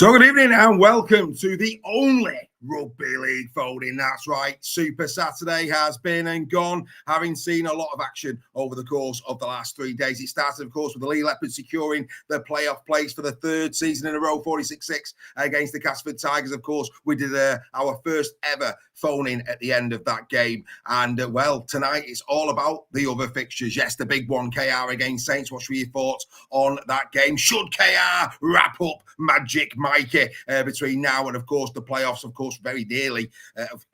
So good evening and welcome to the only Rugby League folding. That's right, Super Saturday has been and gone, having seen a lot of action over the course of the last 3 days. It started, of course, with the Lee Leopards securing the playoff place for the third season in a row, 46-6 against the Salford Tigers. Of course, we did our first ever phone-in at the end of that game. And, well, tonight it's all about the other fixtures. Yes, the big one, KR against Saints. What were your thoughts on that game? Should KR wrap up Magic Mikey between now and, of course, the playoffs, of course, very dearly,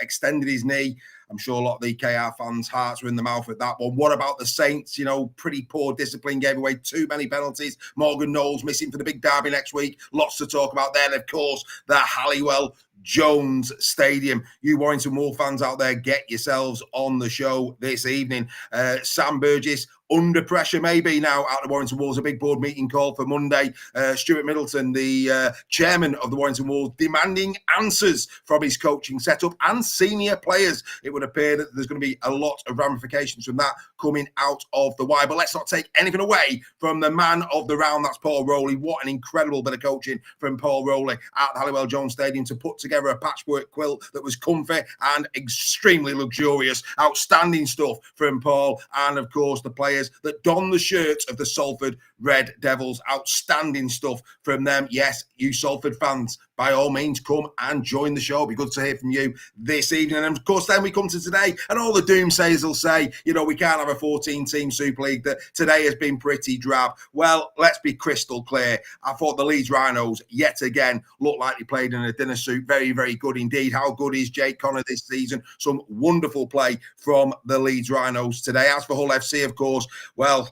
extended his knee. I'm sure a lot of the KR fans' hearts were in the mouth at that one. What about the Saints? You know, pretty poor discipline, gave away too many penalties. Morgan Knowles missing for the big derby next week. Lots to talk about there. And, of course, the Halliwell Jones Stadium. You Warrington Wolf fans out there, get yourselves on the show this evening. Sam Burgess under pressure maybe now at the Warrington Wolves. A big board meeting called for Monday. Stuart Middleton, the chairman of the Warrington Wolves, demanding answers from his coaching setup and senior players. It would appear that there's going to be a lot of ramifications from that coming out of the wire. But let's not take anything away from the man of the round. That's Paul Rowley. What an incredible bit of coaching from Paul Rowley at the Halliwell Jones Stadium to put together a patchwork quilt that was comfy and extremely luxurious. Outstanding stuff from Paul and, of course, the players that don the shirts of the Salford Red Devils. Outstanding stuff from them. Yes, you Salford fans, by all means, come and join the show. It'll be good to hear from you this evening. And, of course, then we come to today, and all the doomsayers will say, you know, we can't have a 14-team Super League, that today has been pretty drab. Well, let's be crystal clear. I thought the Leeds Rhinos, yet again, looked like they played in a dinner suit. Very, very good indeed. How good is Jake Connor this season? Some wonderful play from the Leeds Rhinos today. As for Hull FC, of course, well,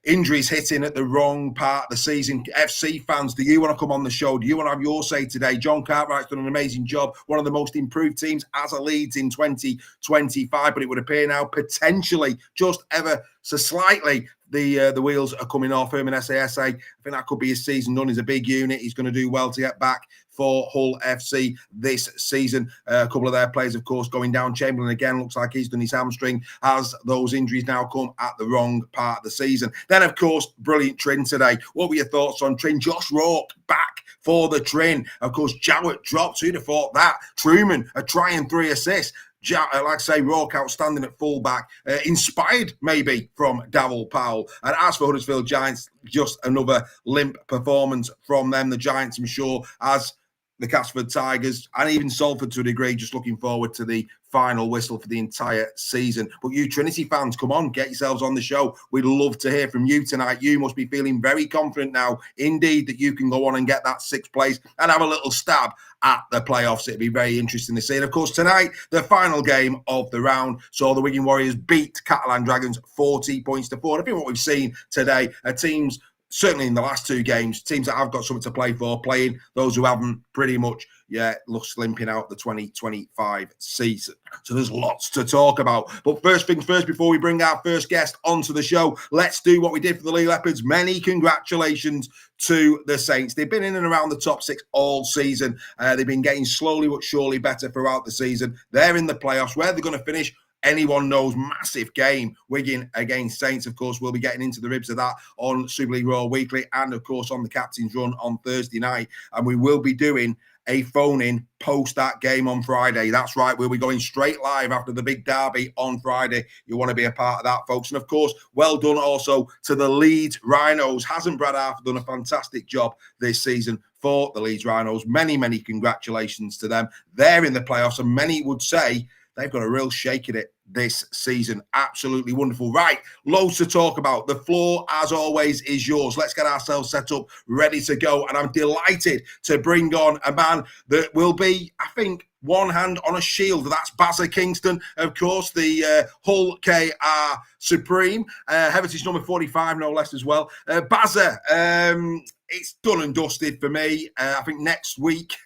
injuries hitting at the wrong part of the season. FC fans, do you want to come on the show? Do you want to have your say today? John Cartwright's done an amazing job. One of the most improved teams as a Leeds in 2025. But it would appear now potentially just ever so slightly the wheels are coming off him in SASA. I think that could be his season done. He's a big unit. He's going to do well to get back for Hull FC this season. A couple of their players, of course, going down. Chamberlain, again, looks like he's done his hamstring as those injuries now come at the wrong part of the season. Then, of course, brilliant Trin today. What were your thoughts on Trin? Josh Rourke back for the Trin. Of course, Jowett dropped. Who'd have thought that? Truman, a try and 3 assists. Like I say, Rourke outstanding at fullback, inspired maybe from Davil Powell. And as for Huddersfield Giants, just another limp performance from them. The Giants, I'm sure, as the Casford Tigers and even Salford to a degree, just looking forward to the final whistle for the entire season. But you Trinity fans, come on, get yourselves on the show. We'd love to hear from you tonight. You must be feeling very confident now, indeed, that you can go on and get that 6th place and have a little stab at the playoffs. It'd be very interesting to see. And of course, tonight, the final game of the round saw the Wigan Warriors beat Catalan Dragons 40 points to 4. I think what we've seen today are teams, certainly in the last 2 games, teams that have got something to play for, playing those who haven't pretty much, looks limping out the 2025 season. So there's lots to talk about. But first things first, before we bring our first guest onto the show, let's do what we did for the Lee Leopards. Many congratulations to the Saints. They've been in and around the top 6 all season. They've been getting slowly but surely better throughout the season. They're in the playoffs. Where they're going to finish, anyone knows. Massive game, Wigan against Saints. Of course, we'll be getting into the ribs of that on Super League Raw Weekly and, of course, on the Captain's Run on Thursday night. And we will be doing a phone-in post that game on Friday. That's right, we'll be going straight live after the big derby on Friday. You want to be a part of that, folks. And, of course, well done also to the Leeds Rhinos. Hasn't Brad Arthur done a fantastic job this season for the Leeds Rhinos? Many, many congratulations to them. They're in the playoffs, and many would say they've got a real shake at it this season. Absolutely wonderful. Right, loads to talk about. The floor, as always, is yours. Let's get ourselves set up, ready to go. And I'm delighted to bring on a man that will be, I think, one hand on a shield. That's Bazza Kingston, of course, the Hull KR Supreme. Heritage number 45, no less, as well. Bazza, it's done and dusted for me. I think next week,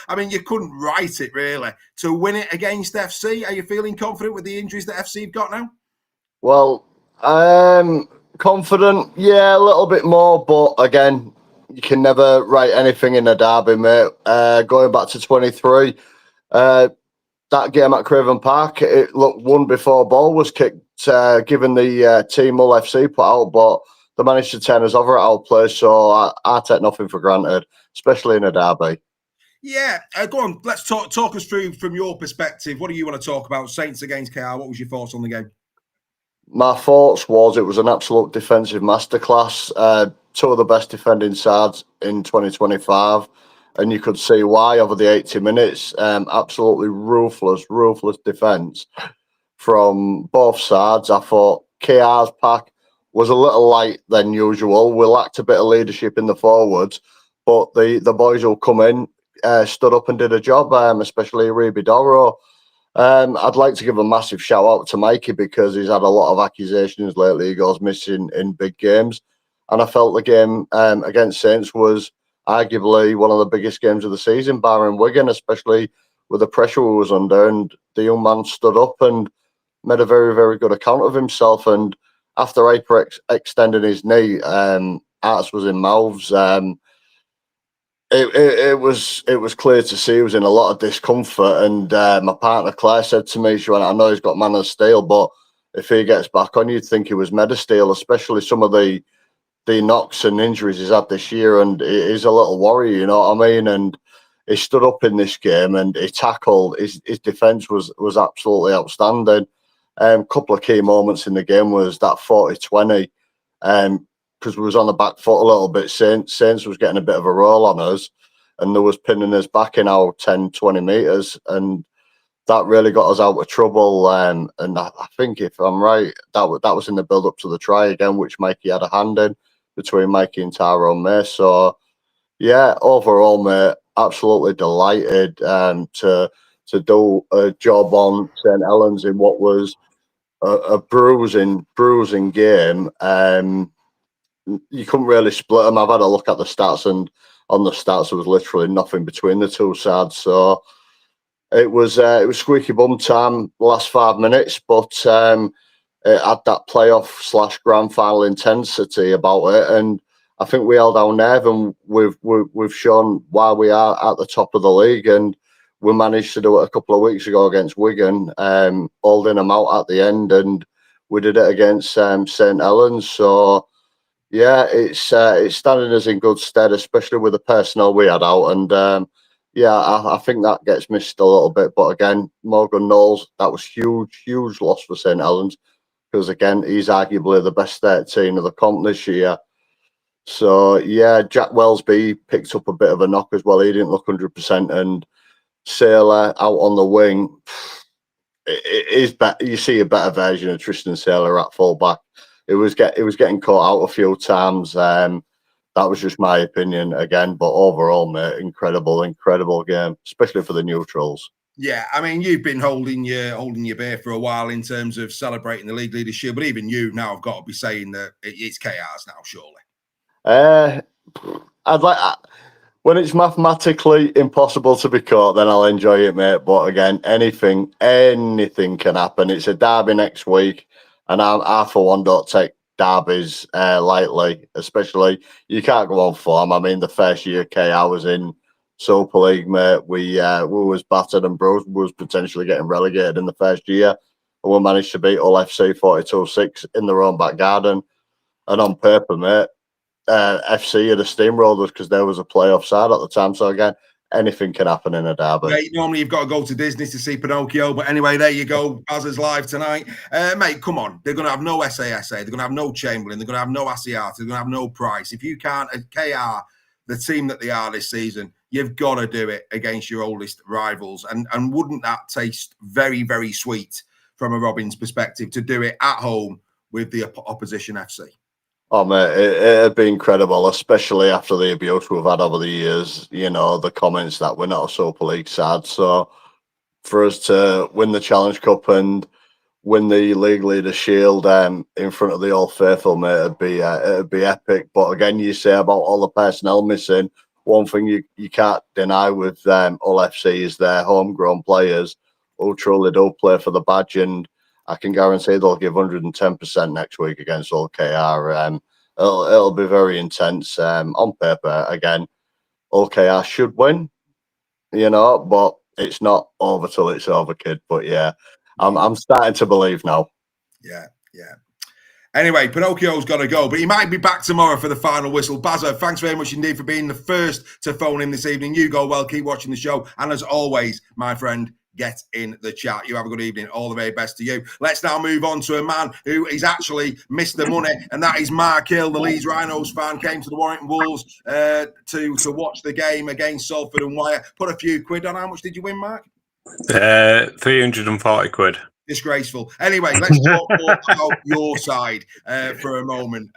I mean, you couldn't write it, really. To win it against FC, are you feeling confident with the injuries that FC have got now? Well, confident, yeah, a little bit more. But again, you can never write anything in a derby, mate. Going back to 23, that game at Craven Park, it looked won before ball was kicked, given the team Hull FC put out, but they managed to turn us over at our place, so I take nothing for granted. especially in a derby. Yeah, go on. Let's talk us through from your perspective. What do you want to talk about? Saints against KR. What was your thoughts on the game? My thoughts was it was an absolute defensive masterclass. Two of the best defending sides in 2025, and you could see why over the 80 minutes. Absolutely ruthless defence from both sides. I thought KR's pack was a little light than usual. We lacked a bit of leadership in the forwards, but the boys who come in stood up and did a job, especially Rugby League. I'd like to give a massive shout out to Mikey because he's had a lot of accusations lately. He goes missing in big games. And I felt the game against Saints was arguably one of the biggest games of the season, barring Wigan, especially with the pressure we was under. And the young man stood up and made a very, very good account of himself. And after Apex extending his knee, Arts was in mouths. It was clear to see he was in a lot of discomfort, and my partner Claire said to me, she went, "I know he's got man of steel, but if he gets back on, you'd think he was made of steel, especially some of the knocks and injuries he's had this year, and he's a little worry, you know what I mean?" And he stood up in this game and he tackled. His defence was absolutely outstanding. Couple of key moments in the game was that 40-20. Because we was on the back foot a little bit. Saints was getting a bit of a roll on us, and there was pinning us back in our 10-20 metres, and that really got us out of trouble. And I think, if I'm right, that was in the build-up to the try again, which Mikey had a hand in between Mikey and Tyrone May. So, yeah, overall, mate, absolutely delighted to do a job on St Helens in what was a bruising game. You couldn't really split them. I've had a look at the stats, and on the stats there was literally nothing between the two sides. So it was squeaky bum time the last 5 minutes, but it had that playoff / grand final intensity about it, and I think we held our nerve, and we've shown why we are at the top of the league, and we managed to do it a couple of weeks ago against Wigan, holding them out at the end, and we did it against St Helens. So. Yeah, it's standing us in good stead, especially with the personnel we had out. And I think that gets missed a little bit. But again, Morgan Knowles, that was huge loss for St Helens, because again, he's arguably the best 13 of the comp this year. So yeah, Jack Wellsby picked up a bit of a knock as well. He didn't look 100%, and Sailor out on the wing. It is better. You see a better version of Tristan Sailor at fullback. It was getting caught out a few times. That was just my opinion again, but overall, mate, incredible game, especially for the neutrals. Yeah, I mean, you've been holding your beer for a while in terms of celebrating the league leadership, but even you now have got to be saying that it's KR's now, surely. I'd like. When it's mathematically impossible to be caught, then I'll enjoy it, mate. But again, anything can happen. It's a derby next week, and I for one don't take derbies lightly. Especially, you can't go on form. I mean, the first year KR was in Super League, mate, we was battered, and Bros was potentially getting relegated in the first year, and we managed to beat Hull FC 42-6 in their own back garden. And on paper, mate, FC are the steamrollers because there was a playoff side at the time. So again, anything can happen in a derby. Mate, normally you've got to go to Disney to see Pinocchio, but anyway, there you go. Bazza's live tonight. Mate, come on. They're going to have no SASA. They're going to have no Chamberlain. They're going to have no Asiata. They're going to have no Price. If you can't, KR, the team that they are this season, you've got to do it against your oldest rivals. And wouldn't that taste very, very sweet from a Robins perspective to do it at home with the opposition FC? Oh, mate, it'd be incredible, especially after the abuse we've had over the years. You know, the comments that we're not a Super League side. So for us to win the Challenge Cup and win the League Leader Shield in front of the Old Faithful, mate, it'd be epic. But again, you say about all the personnel missing, one thing you can't deny with Hull FC is their homegrown players who truly do play for the badge, and I can guarantee they'll give 110% next week against Hull KR. It'll be very intense. On paper, again, Hull KR should win, you know, but it's not over till it's over, kid. But yeah, I'm starting to believe now. Yeah. Anyway, Pinocchio's got to go, but he might be back tomorrow for the final whistle. Bazza, thanks very much indeed for being the first to phone in this evening. You go well, keep watching the show. And as always, my friend, get in the chat. You have a good evening. All the very best to you. Let's now move on to a man who is actually Mr. Money, and that is Mark Hill, the Leeds Rhinos fan, came to the Warrington Wolves to watch the game against Salford and Wire. Put a few quid on. How much did you win, Mark? 340 quid. Disgraceful. Anyway, let's talk more about your side for a moment.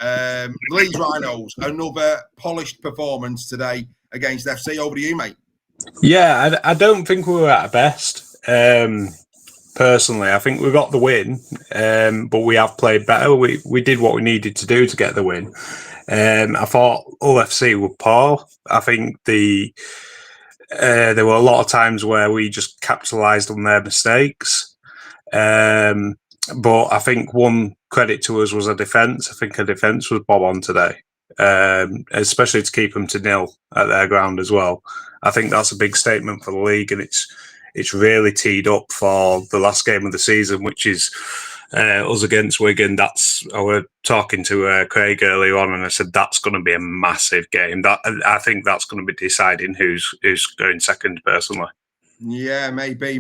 Leeds Rhinos, another polished performance today against FC. Over to you, mate. Yeah, I don't think we were at our best. Personally, I think we got the win, but we have played better. We did what we needed to do to get the win. I thought OFC were poor. I think there were a lot of times where we just capitalised on their mistakes. But I think one credit to us was a defence. I think our defence was bob on today, especially to keep them to 0 at their ground as well. I think that's a big statement for the league, and it's really teed up for the last game of the season, which is us against Wigan. I was talking to Craig earlier on, and I said that's going to be a massive game. I think that's going to be deciding who's going second, personally. Yeah, maybe.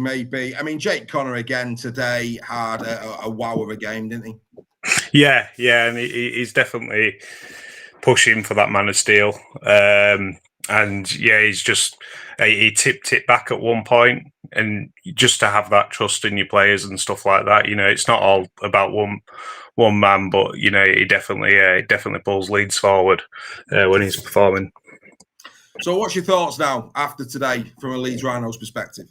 I mean, Jake Connor again today had a wow of a game, didn't he? Yeah, and he's definitely pushing for that man of steel. And yeah, he tipped it back at one point, and just to have that trust in your players and stuff like that, it's not all about one man, but he definitely pulls Leeds forward when he's performing. So, what's your thoughts now after today from a Leeds Rhinos perspective?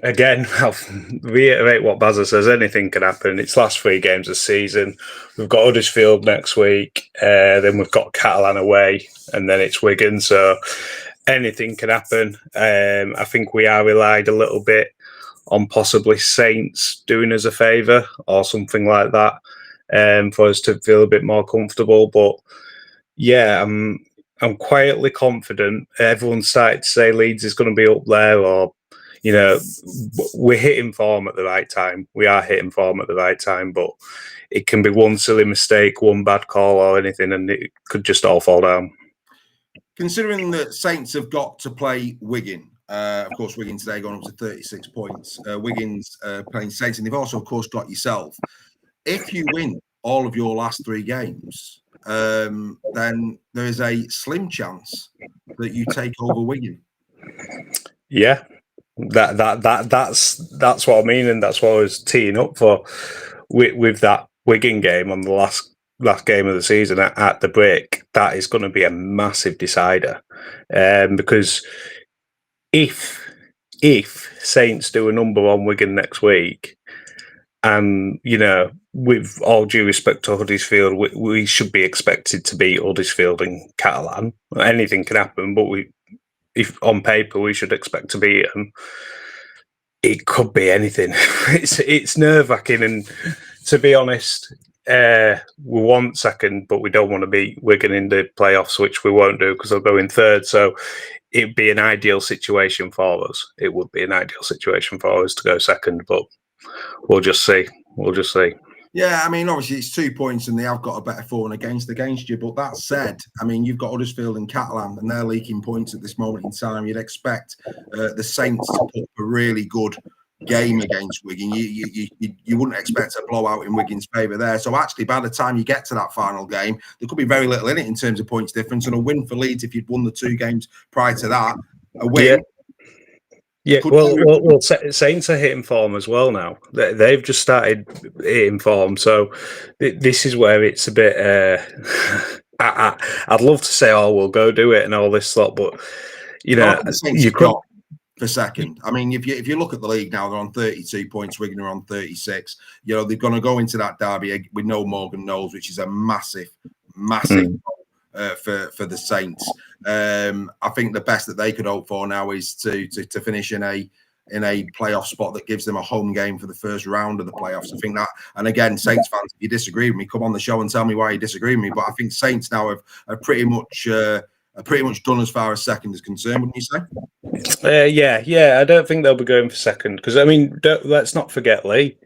Again, I'll reiterate what Bazza says. Anything can happen. It's last 3 games of the season. We've got Huddersfield next week. Then we've got Catalan away, and then it's Wigan. So anything can happen. I think we are relied a little bit on possibly Saints doing us a favour or something like that for us to feel a bit more comfortable. But yeah, I'm quietly confident. Everyone's started to say Leeds is going to be up there, or we're hitting form at the right time. We are hitting form at the right time, but it can be one silly mistake, one bad call or anything, and it could just all fall down. Considering that Saints have got to play Wigan, of course, Wigan today going up to 36 points. Wigan's playing Saints, and they've also, of course, got yourself. If you win all of your last 3 games, then there is a slim chance that you take over Wigan. Yeah. That's what I mean, and that's what I was teeing up for with that Wigan game on the last game of the season at the break. That is going to be a massive decider, because if Saints do a number on Wigan next week, and with all due respect to Huddersfield, we should be expected to beat Huddersfield and Catalan. Anything can happen, but if on paper we should expect to beat them, it could be anything. It's nerve-wracking, and to be honest, we want second, but we don't want to beat Wigan in the playoffs, which we won't do because they'll go in third. So it'd be an ideal situation for us. It would be an ideal situation for us to go second, but we'll just see. Yeah, I mean, obviously it's 2 points and they have got a better form against you. But that said, I mean, you've got Huddersfield and Catalan and they're leaking points at this moment in time. You'd expect the Saints to put up a really good game against Wigan. You wouldn't expect a blowout in Wigan's favour there. So actually, by the time you get to that final game, there could be very little in it in terms of points difference. And a win for Leeds, if you'd won the 2 games prior to that, a win. Yeah. Yeah, well, Saints are hitting form as well now. They've just started hitting form, so this is where it's a bit. I'd love to say, "Oh, we'll go do it" and all this lot, but you got for second. I mean, if you look at the league now, they're on 32 points. Wigan are on 36. They're going to go into that derby with no Morgan Knowles, which is a massive. For the Saints, I think the best that they could hope for now is to finish in a playoff spot that gives them a home game for the first round of the playoffs. I think that, and again, Saints fans, if you disagree with me, come on the show and tell me why you disagree with me. But I think Saints now have pretty much done as far as second is concerned. Wouldn't you say? Yeah. I don't think they'll be going for second because I mean, let's not forget Lee.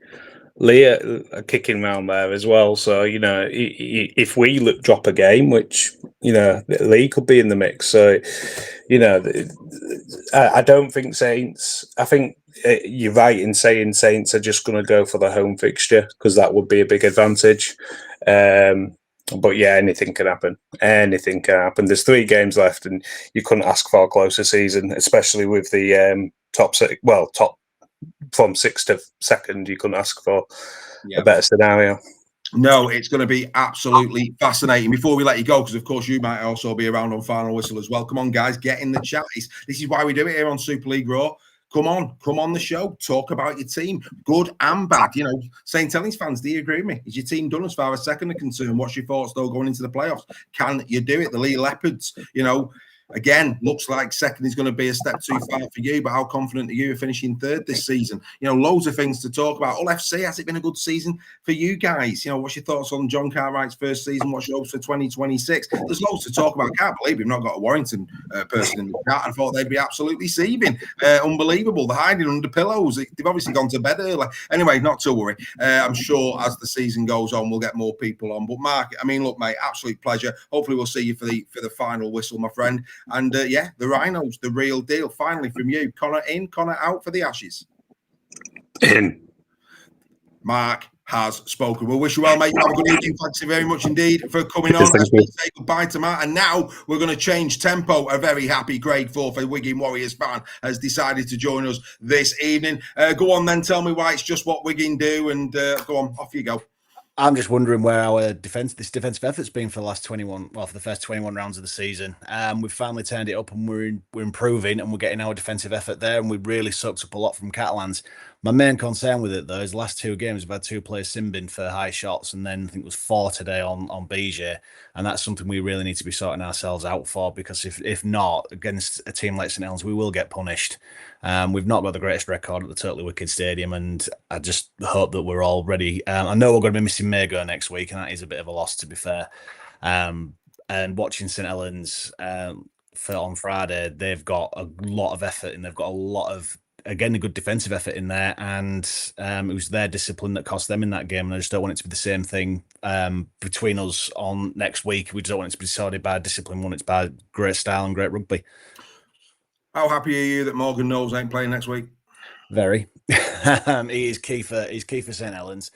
Lee are kicking around there as well. So, if we drop a game, which, Lee could be in the mix. So, I don't think Saints, I think you're right in saying Saints are just going to go for the home fixture because that would be a big advantage. But yeah, anything can happen. Anything can happen. There's 3 games left, and you couldn't ask for a closer season, especially with the top from 6th to 2nd. You couldn't ask for a better scenario. No, it's going to be absolutely fascinating. Before we let you go, because of course you might also be around on Final Whistle as well. Come on, guys, get in the chat. This is why we do it here on Super League Raw. Come on the show. Talk about your team, good and bad. St. Helens fans, do you agree with me? Is your team done as far as second are concerned? What's your thoughts though going into the playoffs? Can you do it? The Lee Leopards, again, looks like second is going to be a step too far for you, but how confident are you of finishing third this season? Loads of things to talk about. Hull FC, has it been a good season for you guys? What's your thoughts on John Cartwright's first season? What's your hopes for 2026? There's loads to talk about. I can't believe we've not got a Warrington person in the chat. I thought they'd be absolutely seething. Unbelievable. They're hiding under pillows. They've obviously gone to bed early. Anyway, not to worry. I'm sure as the season goes on, we'll get more people on. But Mark, look, mate, absolute pleasure. Hopefully we'll see you for the final whistle, my friend. And the Rhinos, the real deal. Finally from you. Connor in, Connor out for the Ashes. In. Mark has spoken. We'll wish you well, mate. Have a good evening. Thanks very much indeed for coming on. As we say goodbye to Matt. And now we're going to change tempo. A very happy grade 4 for Wigan Warriors fan has decided to join us this evening. Go on then, tell me why it's just what Wigan do, and go on, off you go. I'm just wondering where our defensive effort's been for the last 21, for the first 21 rounds of the season. We've finally turned it up, and we're improving, and we're getting our defensive effort there, and we've really sucked up a lot from Catalans. My main concern with it, though, is the last 2 games we've had 2 players simbing for high shots, and then I think it was 4 today on Bijay, and that's something we really need to be sorting ourselves out for, because if not, against a team like St Helens, we will get punished. We've not got the greatest record at the Totally Wicked Stadium, and I just hope that we're all ready. I know we're going to be missing Mago next week, and that is a bit of a loss, to be fair. And watching St Helens on Friday, they've got a lot of effort, and they've got a lot of, again, a good defensive effort in there, and it was their discipline that cost them in that game, and I just don't want it to be the same thing between us on next week. We just don't want it to be decided by discipline. We want it by great style and great rugby. How happy are you that Morgan Knowles ain't playing next week? Very. He is key for St Helens.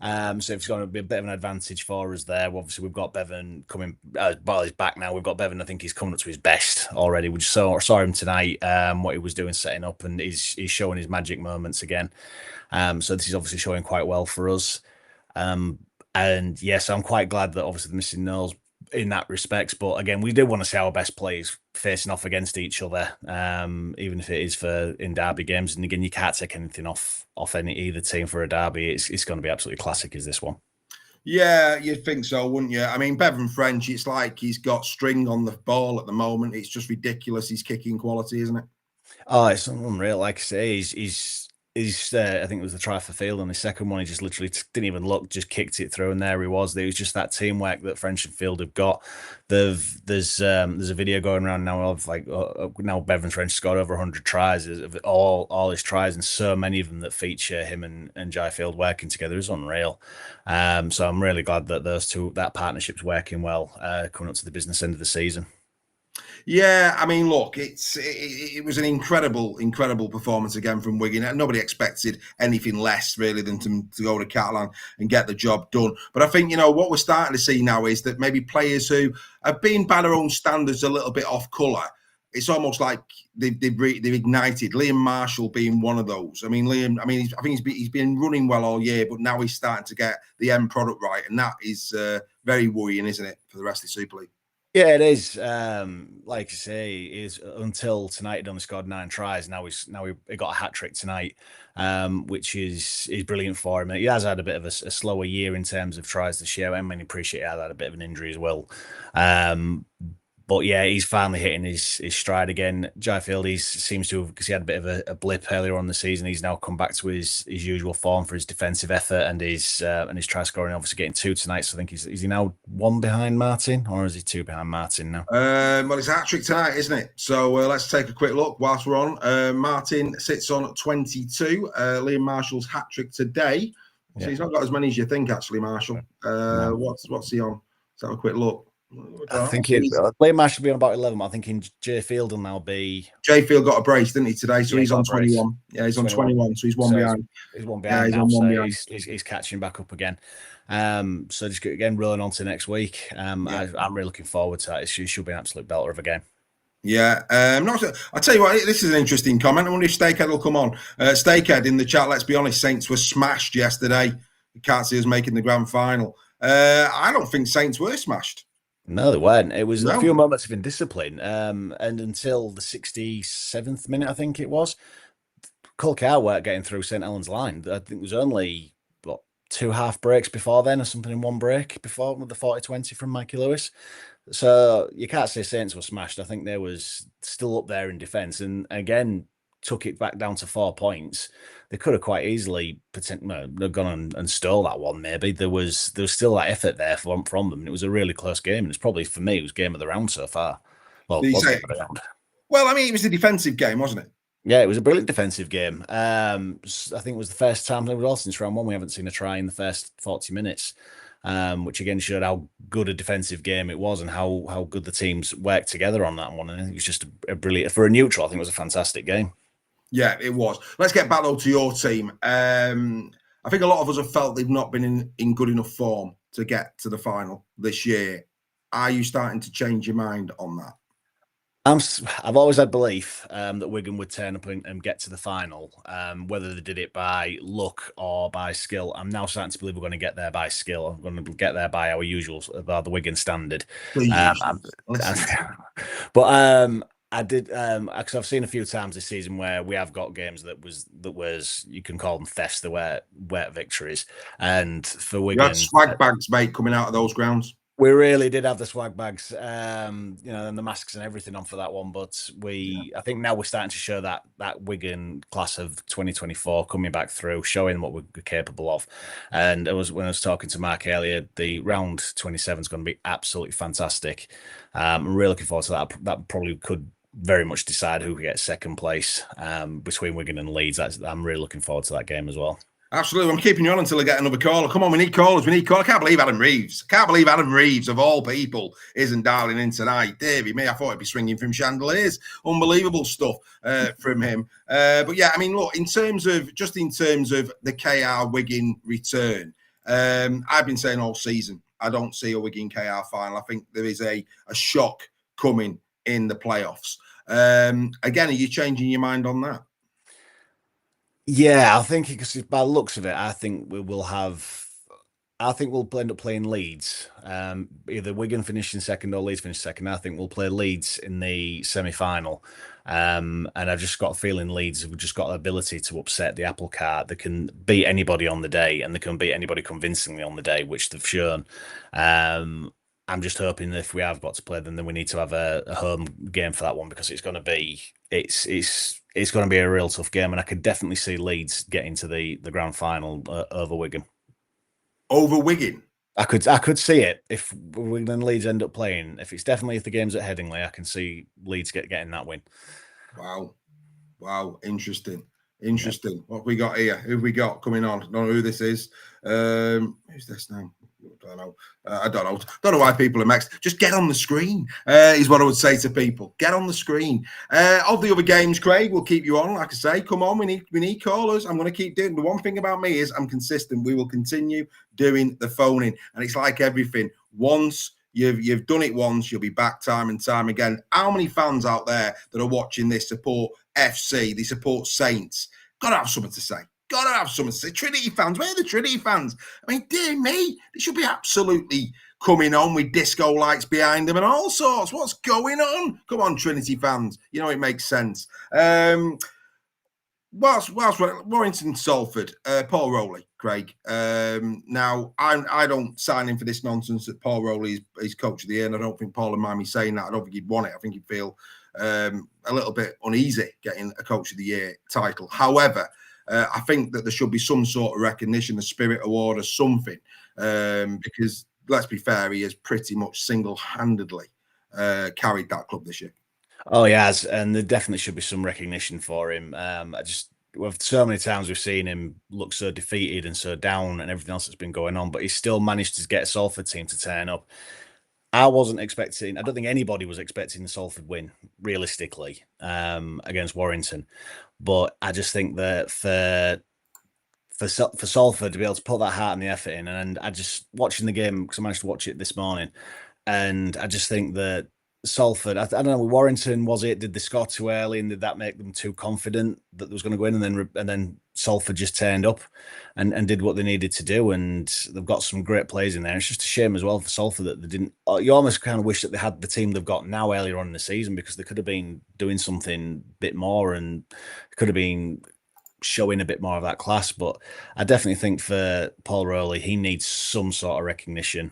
So it's going to be a bit of an advantage for us there. Obviously, we've got Bevan coming. He's back now. We've got Bevan. I think he's coming up to his best already. We just saw him tonight. What he was doing setting up, and he's showing his magic moments again. So this is obviously showing quite well for us. And yes, I'm quite glad that obviously the missing Knowles in that respect. But again, we do want to see our best players facing off against each other, even if it is in derby games. And again, you can't take anything off either team for a derby. It's going to be absolutely classic, is this one. Yeah, you'd think so, wouldn't you? Bevan French, it's like he's got string on the ball at the moment. It's just ridiculous, his kicking quality, isn't it? Oh, it's unreal. Like I say, he's I think it was the try for field on the second one. He just literally didn't even look, just kicked it through, and there he was. There was just that teamwork that French and Field have got. There's a video going around now of now Bevan French scored over 100 tries of all his tries, and so many of them that feature him and Jai Field working together is unreal. So I'm really glad that that partnership's working well coming up to the business end of the season. Yeah, look, it was an incredible performance again from Wigan. Nobody expected anything less, really, than to go to Catalan and get the job done. But I think, what we're starting to see now is that maybe players who have been by their own standards a little bit off colour, it's almost like they've ignited. Liam Marshall being one of those. Liam, I think he's been running well all year, but now he's starting to get the end product right, and that is very worrying, isn't it, for the rest of the Super League? Yeah, it is. Like I say, is until tonight he'd only scored 9 tries. Now he got a hat trick tonight, which is brilliant for him. He has had a bit of a slower year in terms of tries this year. Appreciate he had a bit of an injury as well. But yeah, he's finally hitting his stride again. Jai Field, he seems to have, because he had a bit of a blip earlier on in the season, he's now come back to his usual form for his defensive effort and his try scoring. Obviously getting 2 tonight, so I think is he now 1 behind Martin, or is he 2 behind Martin now? Well, it's a hat trick tonight, isn't it? So let's take a quick look whilst we're on. Martin sits on 22. Liam Marshall's hat trick today So he's not got as many as you think, actually, Marshall. No. What's he on? Let's have a quick look. I think Blake Marsh should be on about 11. I'm thinking Jay Field will now be. Jay Field got a brace, didn't he, today? So he's on 21. Brace. Yeah, he's on 21. So he's one behind. He's one behind now. So he's catching back up again. So just again rolling on to next week. I'm really looking forward to that. It should be an absolute belter of a game. Yeah, I'll tell you what, this is an interesting comment. I wonder if Steakhead will come on. Steakhead in the chat, let's be honest, Saints were smashed yesterday. You can't see us making the grand final. I don't think Saints were smashed. No, they weren't. It was a few moments of indiscipline. And until the 67th minute, I think it was, Cole Carr weren't getting through St. Helens line. I think it was only, 2 half breaks before then or something in one break before with the 40-20 from Mikey Lewis. So you can't say Saints were smashed. I think they was still up there in defence, and again took it back down to 4 points. They could have quite easily gone and stole that one. Maybe there was still that effort there from them. And it was a really close game, and it's probably for me it was game of the round so far. Well, game of the round. Well, I mean, it was a defensive game, wasn't it? Yeah, it was a brilliant defensive game. I think it was the first time since round one we haven't seen a try in the first 40 minutes. Which again showed how good a defensive game it was and how good the teams worked together on that one. And it was just a brilliant, for a neutral, I think it was a fantastic game. Yeah, it was. Let's get back though to your team. I think a lot of us have felt they've not been in good enough form to get to the final this year. Are you starting to change your mind on that? I've always had belief that Wigan would turn up and get to the final, whether they did it by luck or by skill. I'm now starting to believe we're going to get there by skill. I'm going to get there by our usual, the Wigan standard. But I did, because I've seen a few times this season where we have got games that was you can call them thefts, they were victories. And for Wigan, you had swag bags, mate, coming out of those grounds. We really did have the swag bags, and the masks and everything on for that one. But I think now we're starting to show that Wigan class of 2024 coming back through, showing what we're capable of. And when I was talking to Mark earlier, the round 27 is going to be absolutely fantastic. I'm really looking forward to that. That probably could very much decide who gets second place between Wigan and Leeds. I'm really looking forward to that game as well. Absolutely. I'm keeping you on until I get another caller. Come on, we need callers. I can't believe Adam Reeves. Of all people, isn't dialing in tonight. Davey, me, I thought he'd be swinging from chandeliers. Unbelievable stuff from him. But yeah, I mean, look, in terms of the KR Wigan return, I've been saying all season, I don't see a Wigan KR final. I think there is a shock coming in the playoffs. Again, are you changing your mind on that? Yeah, I think because by the looks of it, I think we'll end up playing Leeds. Either Wigan finishing second or Leeds finish second. I think we'll play Leeds in the semi-final. And I've just got a feeling Leeds have just got the ability to upset the apple cart. They can beat anybody on the day, and they can beat anybody convincingly on the day, which they've shown. I'm just hoping that if we have got to play them, then we need to have a home game for that one, because it's going to be a real tough game, and I could definitely see Leeds getting to the grand final over Wigan. Over Wigan, I could see it if Wigan and Leeds end up playing. If the game's at Headingley, I can see Leeds getting that win. Wow, interesting. Yeah. What we got here? Who have we got coming on? I don't know who this is. Who's this now? I don't know why people are mixed. Just get on the screen is what I would say to people. Get on the screen. Of the other games, Craig, we'll keep you on. Like I say, come on, we need callers. I'm going to keep doing. The one thing about me is I'm consistent. We will continue doing the phoning, and it's like everything. Once you've done it once, you'll be back time and time again. How many fans out there that are watching this support FC? They support Saints. Got to have something to say. Trinity fans, where are the Trinity fans? I mean, dear me, they should be absolutely coming on with disco lights behind them and all sorts. What's going on? Come on, Trinity fans. You know, it makes sense. Whilst Warrington, Salford, Paul Rowley, Craig. Now, I don't sign in for this nonsense that Paul Rowley is coach of the year, and I don't think Paul would mind me saying that. I don't think he'd want it. I think he'd feel a little bit uneasy getting a coach of the year title. However, I think that there should be some sort of recognition, a spirit award or something, because let's be fair, he has pretty much single-handedly carried that club this year. Oh, he has, and there definitely should be some recognition for him. so many times we've seen him look so defeated and so down and everything else that's been going on, but he's still managed to get a Salford team to turn up. I don't think anybody was expecting the Salford win, realistically, against Warrington. But I just think that for Salford to be able to put that heart and the effort in, and I just watching the game, because I managed to watch it this morning, and I just think that Salford, I don't know, with Warrington, did they score too early, and did that make them too confident that they was going to go in, and then Salford just turned up and did what they needed to do, and they've got some great plays in there. It's just a shame as well for Salford that they didn't. You almost kind of wish that they had the team they've got now earlier on in the season, because they could have been doing something a bit more and could have been showing a bit more of that class. But I definitely think for Paul Rowley, he needs some sort of recognition.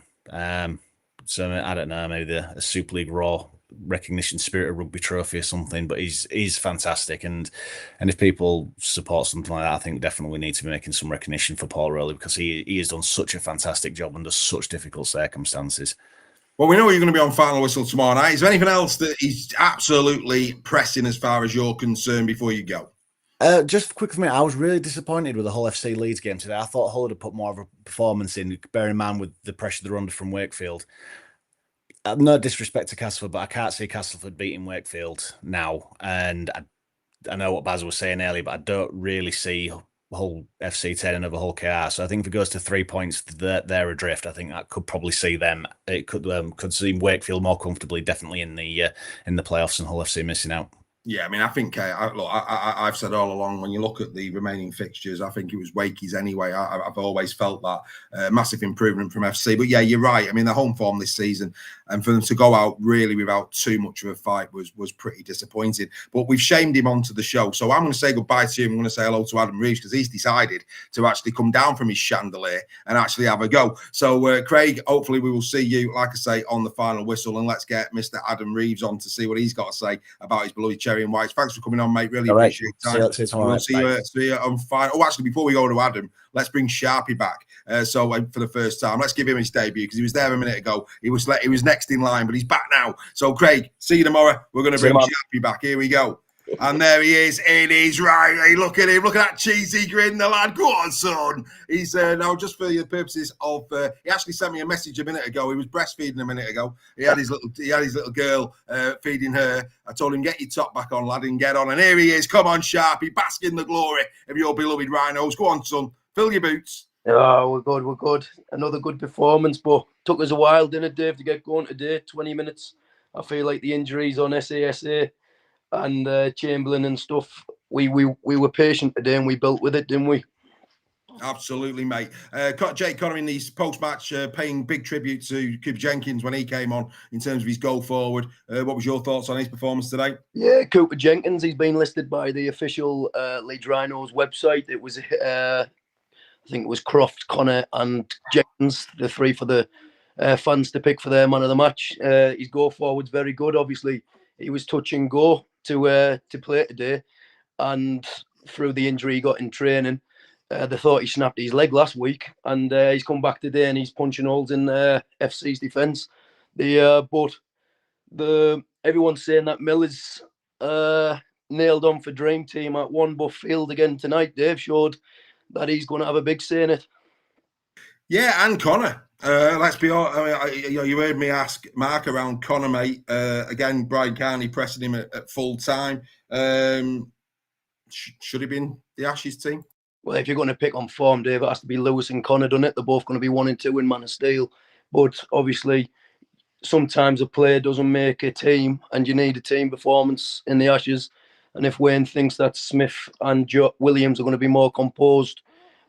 So I don't know, maybe a Super League Raw recognition, Spirit of Rugby trophy or something. But he's fantastic, and if people support something like that, I think definitely we need to be making some recognition for Paul Rowley, because he has done such a fantastic job under such difficult circumstances. Well, we know you're going to be on Final Whistle tomorrow night. Is there anything else that is absolutely pressing as far as you're concerned before you go? Just quick for me, I was really disappointed with the Hull FC Leeds game today. I thought Hull had put more of a performance in, bearing in mind with the pressure they're under from Wakefield. No disrespect to Castleford, but I can't see Castleford beating Wakefield now. And I know what Bazza was saying earlier, but I don't really see Hull FC turning over Hull KR. So I think if it goes to 3 points, they're adrift. I think that could probably see them. It could see Wakefield more comfortably, definitely in the playoffs, and Hull FC missing out. Yeah, I mean, I think I've said all along, when you look at the remaining fixtures, I think it was Wakey's anyway. I've always felt that massive improvement from FC. But yeah, you're right. I mean, the home form this season, and for them to go out really without too much of a fight was pretty disappointing. But we've shamed him onto the show. So I'm going to say goodbye to him. I'm going to say hello to Adam Reeves, because he's decided to actually come down from his chandelier and actually have a go. So Craig, hopefully we will see you, like I say, on the Final Whistle. And let's get Mr. Adam Reeves on to see what he's got to say about his beloved Cherry and Whites. Thanks for coming on, mate. Really appreciate your time. We'll see you on Final. Oh, actually, before we go to Adam, let's bring Sharpy back. So for the first time, let's give him his debut, because he was there a minute ago. He was next in line, but he's back now. So Craig, see you tomorrow. We're going to bring Sharpy back. Here we go. And there he is in his right. Hey, look at him. Look at that cheesy grin, the lad. Go on, son. He's now, just for the purposes of, he actually sent me a message a minute ago. He was breastfeeding a minute ago. He had his little girl feeding her. I told him, get your top back on, lad, and get on. And here he is. Come on, Sharpy. Bask in the glory of your beloved Rhinos. Go on, son. Fill your boots. Oh, we're good. Another good performance, but took us a while, didn't it, Dave, to get going today? 20 minutes. I feel like the injuries on SASA and Chamberlain and stuff, we were patient today and we built with it, didn't we? Absolutely, mate. Jake Connor in these post-match paying big tribute to Cooper Jenkins when he came on in terms of his goal forward. What was your thoughts on his performance today? Yeah, Cooper Jenkins, he's been listed by the official Leeds Rhinos website. It was, I think it was Croft, Connor and Jenkins, the three for the fans to pick for their man of the match. His goal forward's very good. Obviously, he was touch and go to play today, and through the injury he got in training, they thought he snapped his leg last week, and he's come back today and he's punching holes in FC's defence. But everyone's saying that Miller's nailed on for Dream Team at one, but Field again tonight, Dave, showed that he's going to have a big say in it. Yeah, and Connor. Let's be honest. I mean, you heard me ask Mark around Connor, mate. Again, Brian Carney pressing him at full time. Should he be in the Ashes team? Well, if you're going to pick on form, Dave, it has to be Lewis and Connor, done it. They're both going to be 1 and 2 in Man of Steel. But obviously, sometimes a player doesn't make a team, and you need a team performance in the Ashes. And if Wayne thinks that Smith and Williams are going to be more composed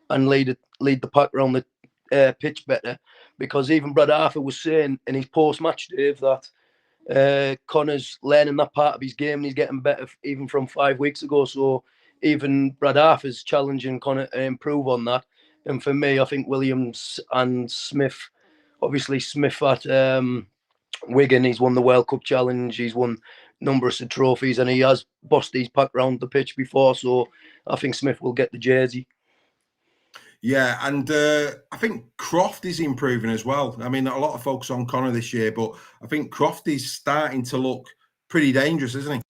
and lead the pack around the pitch better, because even Brad Arthur was saying in his post-match, Dave, that Connor's learning that part of his game and he's getting better even from 5 weeks ago. So even Brad Arthur's challenging Connor to improve on that. And for me, I think Williams and Smith, obviously Smith at Wigan, he's won the World Cup Challenge, he's won numerous of trophies, and he has bossed his pack round the pitch before. So I think Smith will get the jersey. Yeah, and I think Croft is improving as well. I mean, a lot of focus on Connor this year, but I think Croft is starting to look pretty dangerous, isn't he?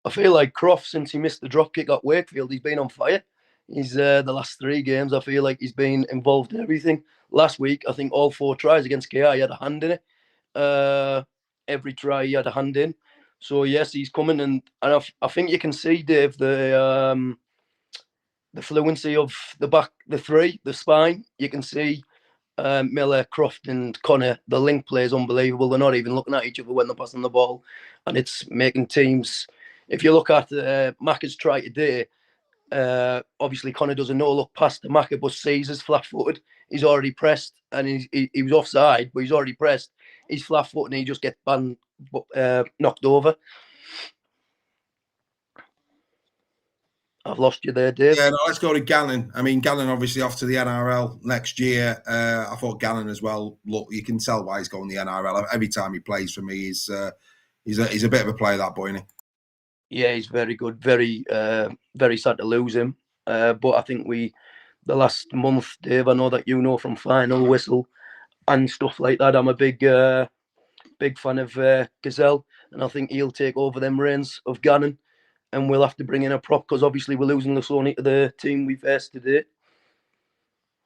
I feel like Croft, since he missed the drop kick at Wakefield, he's been on fire. He's the last 3 games, I feel like he's been involved in everything. Last week, I think all 4 tries against KI, he had a hand in it. Every try he had a hand in. So yes, he's coming, and I think you can see, Dave, the fluency of the back, the 3, the spine. You can see Miller, Croft, and Connor. The link play is unbelievable. They're not even looking at each other when they're passing the ball, and it's making teams. If you look at Macca's try today, obviously Connor does a no-look pass to Macca, but sees his flat-footed. He's already pressed, and he was offside, but he's already pressed. He's flat-footed, and he just gets knocked over. I've lost you there, Dave. Yeah, no, let's go to Gannon. I mean, Gannon obviously off to the NRL next year. I thought Gannon as well. Look, you can tell why he's going the NRL. Every time he plays for me, he's a bit of a player, that boy, isn't he? Yeah, he's very good. Very very sad to lose him. But I think the last month, Dave, I know that you know from Final Whistle and stuff like that, I'm a big fan of Gazelle, and I think he'll take over them reins of Gannon. And we'll have to bring in a prop because obviously we're losing Lusoni to the team we faced today.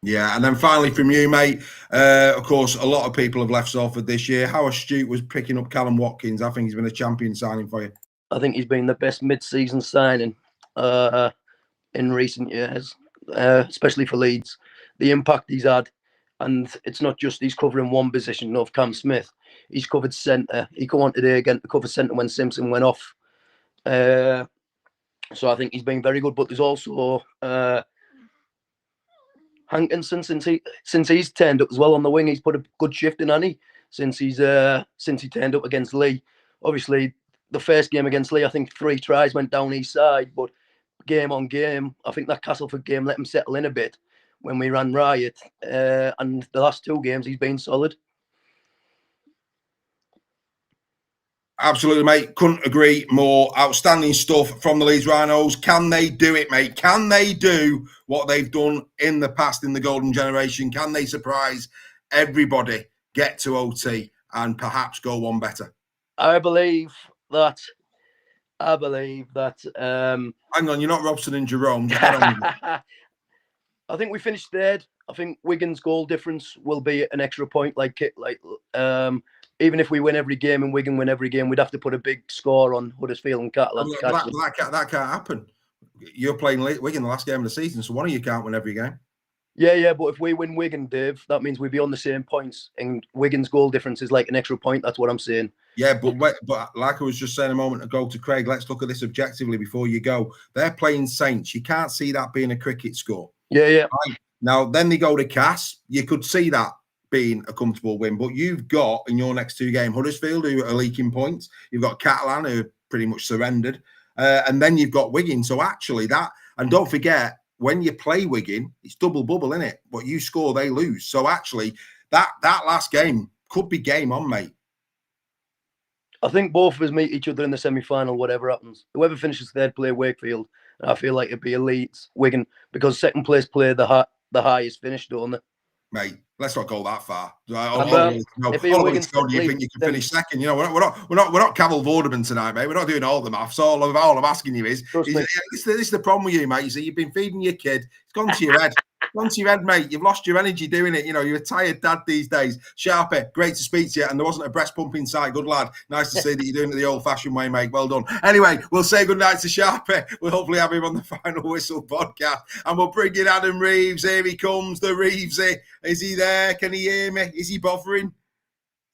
Yeah, and then finally from you, mate. Of course, a lot of people have left Salford this year. How astute was picking up Callum Watkins? I think he's been a champion signing for you. I think he's been the best mid-season signing in recent years, especially for Leeds. The impact he's had, and it's not just he's covering one position of Cam Smith. He's covered centre. He come on today again to cover centre when Simpson went off. So I think he's been very good. But there's also Hankinson since he's turned up as well on the wing. He's put a good shift in, hasn't he? Since he turned up against Lee. Obviously, the first game against Lee, I think 3 tries went down each side. But game on game, I think that Castleford game let him settle in a bit when we ran riot. And the last 2 games, he's been solid. Absolutely, mate. Couldn't agree more. Outstanding stuff from the Leeds Rhinos. Can they do it, mate? Can they do what they've done in the past in the Golden Generation? Can they surprise everybody, get to OT, and perhaps go one better? I believe that. Hang on, you're not Robson and Jerome. Just get on with it. I think we finished 3rd. I think Wigan's goal difference will be an extra point. Even if we win every game and Wigan win every game, we'd have to put a big score on Huddersfield and Catalan. That can't happen. You're playing Wigan the last game of the season, so one of you can't win every game. Yeah, but if we win Wigan, Dave, that means we'd be on the same points, and Wigan's goal difference is like an extra point. That's what I'm saying. Yeah, but like I was just saying a moment ago to Craig, let's look at this objectively before you go. They're playing Saints. You can't see that being a cricket score. Yeah. Right. Now, then they go to Cass. You could see that being a comfortable win, but you've got in your next 2 games Huddersfield, who are leaking points. You've got Catalan, who pretty much surrendered, and then you've got Wigan. So actually that, and don't forget, when you play Wigan, it's double bubble, isn't it? But you score, they lose. So actually that last game could be game on, mate. I think both of us meet each other in the semi-final, whatever happens. Whoever finishes 3rd play Wakefield, and I feel like it'd be a Leeds, Wigan, because 2nd place play the highest finish, don't they? Mate, let's not go that far. Do you think you can finish 2nd? You know, we're not Cavill Vorderman tonight, mate. We're not doing all the maths. All I'm asking you is this is the problem with you, mate. You see, you've been feeding your kid. It's gone to your head. Gone to your head, mate. You've lost your energy doing it. You know, you're a tired dad these days. Sharpy, great to speak to you. And there wasn't a breast pump in sight. Good lad. Nice to see that you're doing it the old-fashioned way, mate. Well done. Anyway, we'll say good night to Sharpy. We'll hopefully have him on the Final Whistle podcast. And we'll bring in Adam Reeves. Here he comes, the Reevesy. Is he there? Can he hear me? Is he bothering?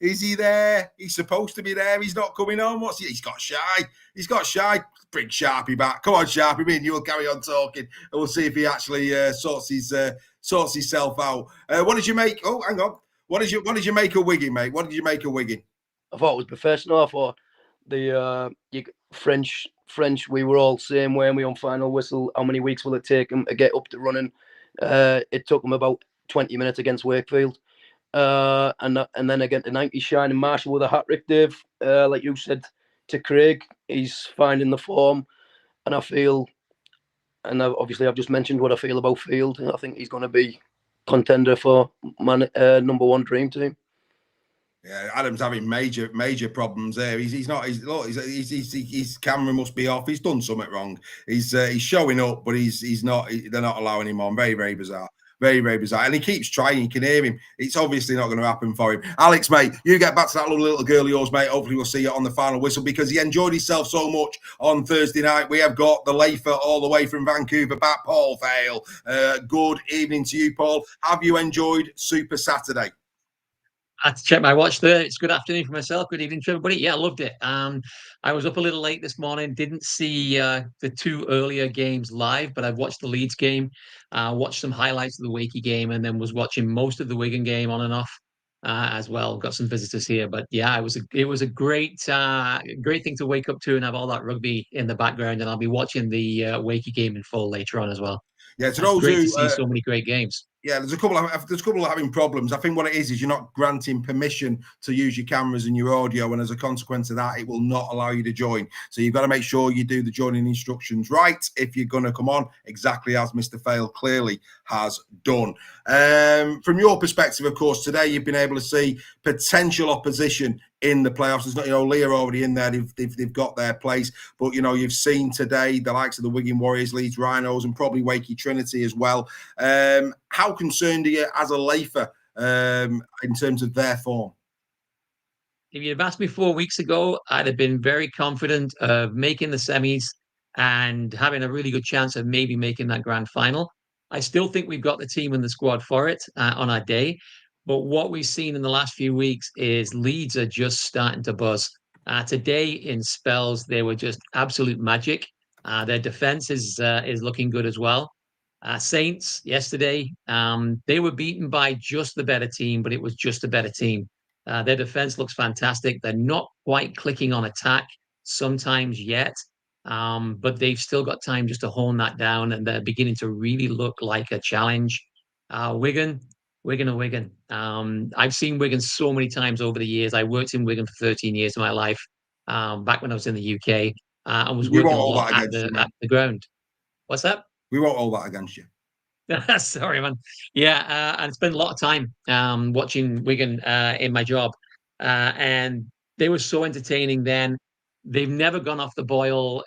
Is he there? He's supposed to be there. He's not coming on. What's he? He's got shy. Bring Sharpy back. Come on, Sharpy. Me and you will carry on talking, and we'll see if he actually sorts himself out. What did you make? Oh, hang on. What did you make of Wigan, mate? What did you make of Wigan? I thought it was professional. I thought the French. We were all same way. And we on Final Whistle. How many weeks will it take them to get up to running? It took them about 20 minutes against Wakefield. And then again tonight, he's shining Marshall with a hat-trick, Dave. Like you said to Craig, he's finding the form. And I feel, and obviously I've just mentioned what I feel about Field. And I think he's going to be contender for number 1 dream team. Yeah, Adam's having major problems there. He's not. His camera must be off. He's done something wrong. He's showing up, but he's not. They're not allowing him on. Very bizarre. Very bizarre. And he keeps trying. You can hear him. It's obviously not going to happen for him. Alex, mate, you get back to that little girl of yours, mate. Hopefully we'll see you on the final whistle because he enjoyed himself so much on Thursday night. We have got the Lafer all the way from Vancouver back, Paul Vale. Good evening to you, Paul. Have you enjoyed Super Saturday? I had to check my watch there. It's good afternoon for myself. Good evening to everybody. Yeah, I loved it. I was up a little late this morning. Didn't see the two earlier games live, but I've watched the Leeds game, watched some highlights of the Wakey game, and then was watching most of the Wigan game on and off as well. Got some visitors here, but yeah, it was a great thing to wake up to and have all that rugby in the background. And I'll be watching the Wakey game in full later on as well. Yeah, it's great to see so many great games. Yeah, there's a couple of having problems. I think what it is you're not granting permission to use your cameras and your audio, and as a consequence of that, it will not allow you to join. So you've got to make sure you do the joining instructions right if you're going to come on, exactly as Mr. Fail clearly has done. From your perspective, of course, today you've been able to see potential opposition in the playoffs. There's not, Leah already in there. They've got their place, but you've seen today the likes of the Wigan Warriors, Leeds Rhinos, and probably Wakey Trinity as well. How concerned are you as a Lafer in terms of their form? If you'd have asked me 4 weeks ago, I'd have been very confident of making the semis and having a really good chance of maybe making that grand final. I still think we've got the team and the squad for it on our day. But what we've seen in the last few weeks is Leeds are just starting to buzz. Today, in spells, they were just absolute magic. Their defense is looking good as well. Saints yesterday, they were beaten by just the better team, but it was just a better team. Their defense looks fantastic. They're not quite clicking on attack sometimes yet, but they've still got time just to hone that down, and they're beginning to really look like a challenge. Wigan. I've seen Wigan so many times over the years. I worked in Wigan for 13 years of my life, back when I was in the UK, and was working a lot at the ground. What's that? We won't hold that against you. Sorry, man. Yeah, and spent a lot of time watching Wigan in my job, and they were so entertaining then. They've never gone off the boil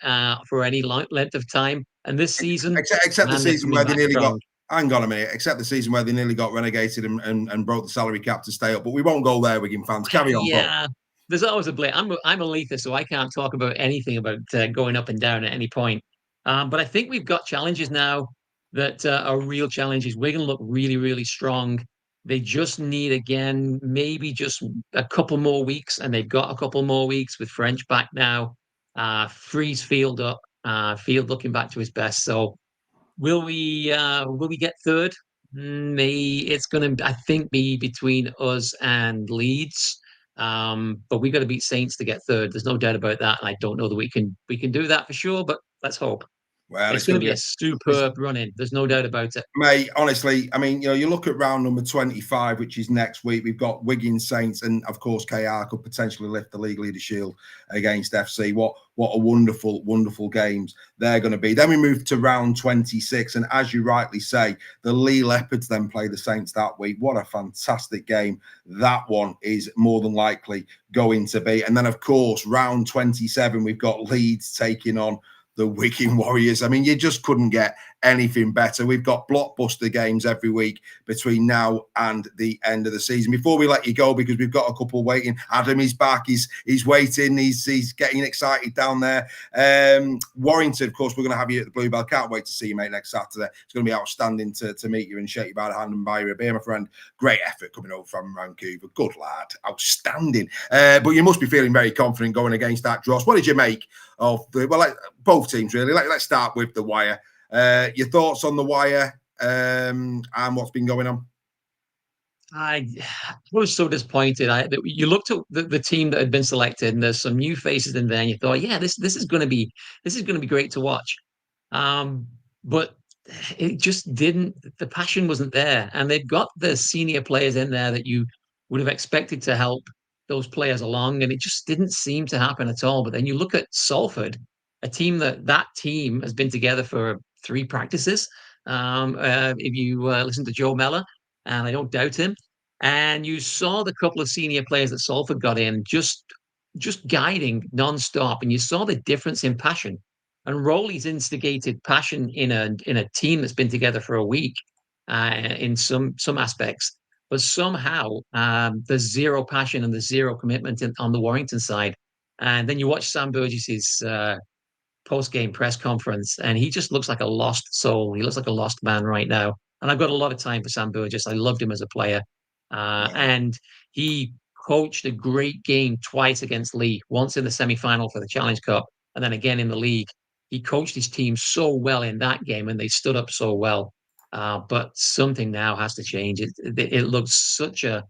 for any length of time. And this season, except the season where they nearly got. Hang on a minute. Except the season where they nearly got relegated and broke the salary cap to stay up. But we won't go there, Wigan fans. Carry on. Yeah, there's always a blame. I'm a Leither, so I can't talk about anything about going up and down at any point. But I think we've got challenges now that are real challenges. Wigan look really strong. They just need, again, maybe just a couple more weeks, and they've got a couple more weeks with French back now. Freeze Field up, Field looking back to his best. So will we get third? It's going to, I think, be between us and Leeds. But we've got to beat Saints to get third. There's no doubt about that. And I don't know that we can do that for sure, but let's hope. Well, it's going to be a superb run-in. There's no doubt about it. Mate, honestly, I mean, you look at round number 25, which is next week. We've got Wigan, Saints, and, of course, KR could potentially lift the League Leader Shield against FC. What a wonderful games they're going to be. Then we move to round 26, and as you rightly say, the Lee Leopards then play the Saints that week. What a fantastic game that one is more than likely going to be. And then, of course, round 27, we've got Leeds taking on the Wigan Warriors. I mean, you just couldn't get anything better. We've got blockbuster games every week between now and the end of the season. Before we let you go, because we've got a couple waiting. Adam is back. He's waiting. He's getting excited down there. Warrington, of course, we're going to have you at the Bluebell. Can't wait to see you, mate, next Saturday. It's going to be outstanding to meet you and shake you by the hand and buy you a beer, my friend. Great effort coming over from Vancouver. Good lad. Outstanding. But you must be feeling very confident going against that, Dross. What did you make of both teams, really? Let's start with the Wire. Your thoughts on the Wire and what's been going on? I was so disappointed. You looked at the team that had been selected, and there's some new faces in there, and you thought, yeah, this is going to be great to watch. But it just didn't. The passion wasn't there, and they've got the senior players in there that you would have expected to help those players along, and it just didn't seem to happen at all. But then you look at Salford, a team that team has been together for 3 practices. If you listen to Joe Mellor, and I don't doubt him, And you saw the couple of senior players that Salford got in just guiding non-stop, and you saw the difference in passion. And Rowley's instigated passion in a team that's been together for a week, in some aspects, but somehow there's zero passion and there's zero commitment on the Warrington side. And then you watch Sam Burgess's post-game press conference, and he just looks like a lost soul. He looks like a lost man right now. And I've got a lot of time for Sam Burgess. I loved him as a player, and he coached a great game twice against Lee. Once in the semi-final for the Challenge Cup, and then again in the league. He coached his team so well in that game, and they stood up so well. But something now has to change. It looks such a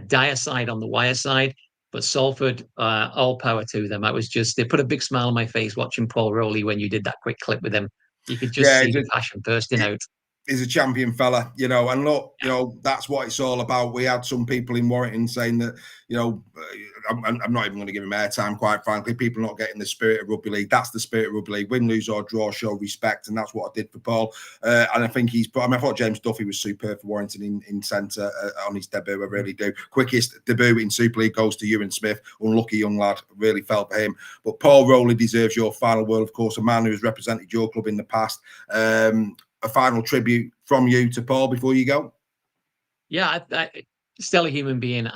dire side on the wire side. But Salford, all power to them. It put a big smile on my face watching Paul Rowley when you did that quick clip with him. You could just see the passion bursting out. He's a champion fella, and look, that's what it's all about. We had some people in Warrington saying that, I'm not even going to give him airtime, quite frankly. People are not getting the spirit of rugby league. That's the spirit of rugby league. Win, lose or draw, show respect, and that's what I did for Paul. And I think I thought James Duffy was superb for Warrington in centre on his debut. I really do. Quickest debut in Super League goes to Ewan Smith. Unlucky young lad. Really felt for him. But Paul Rowley deserves your final word, of course, a man who has represented your club in the past. A final tribute from you to Paul before you go? Yeah, stellar human being.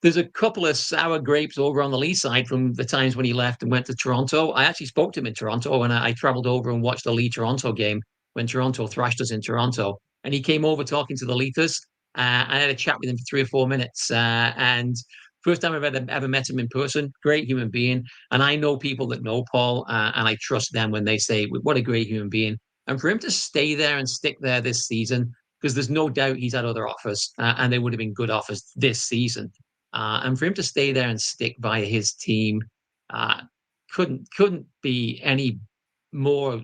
There's a couple of sour grapes over on the Lee side from the times when he left and went to Toronto. I actually spoke to him in Toronto, and I traveled over and watched the Lee Toronto game when Toronto thrashed us in Toronto. And he came over talking to the Leethers. I had a chat with him for 3 or 4 minutes. And first time I've ever met him in person. Great human being. And I know people that know Paul, and I trust them when they say, what a great human being. And for him to stay there and stick there this season, because there's no doubt he's had other offers, and they would have been good offers this season. And for him to stay there and stick by his team couldn't be any more.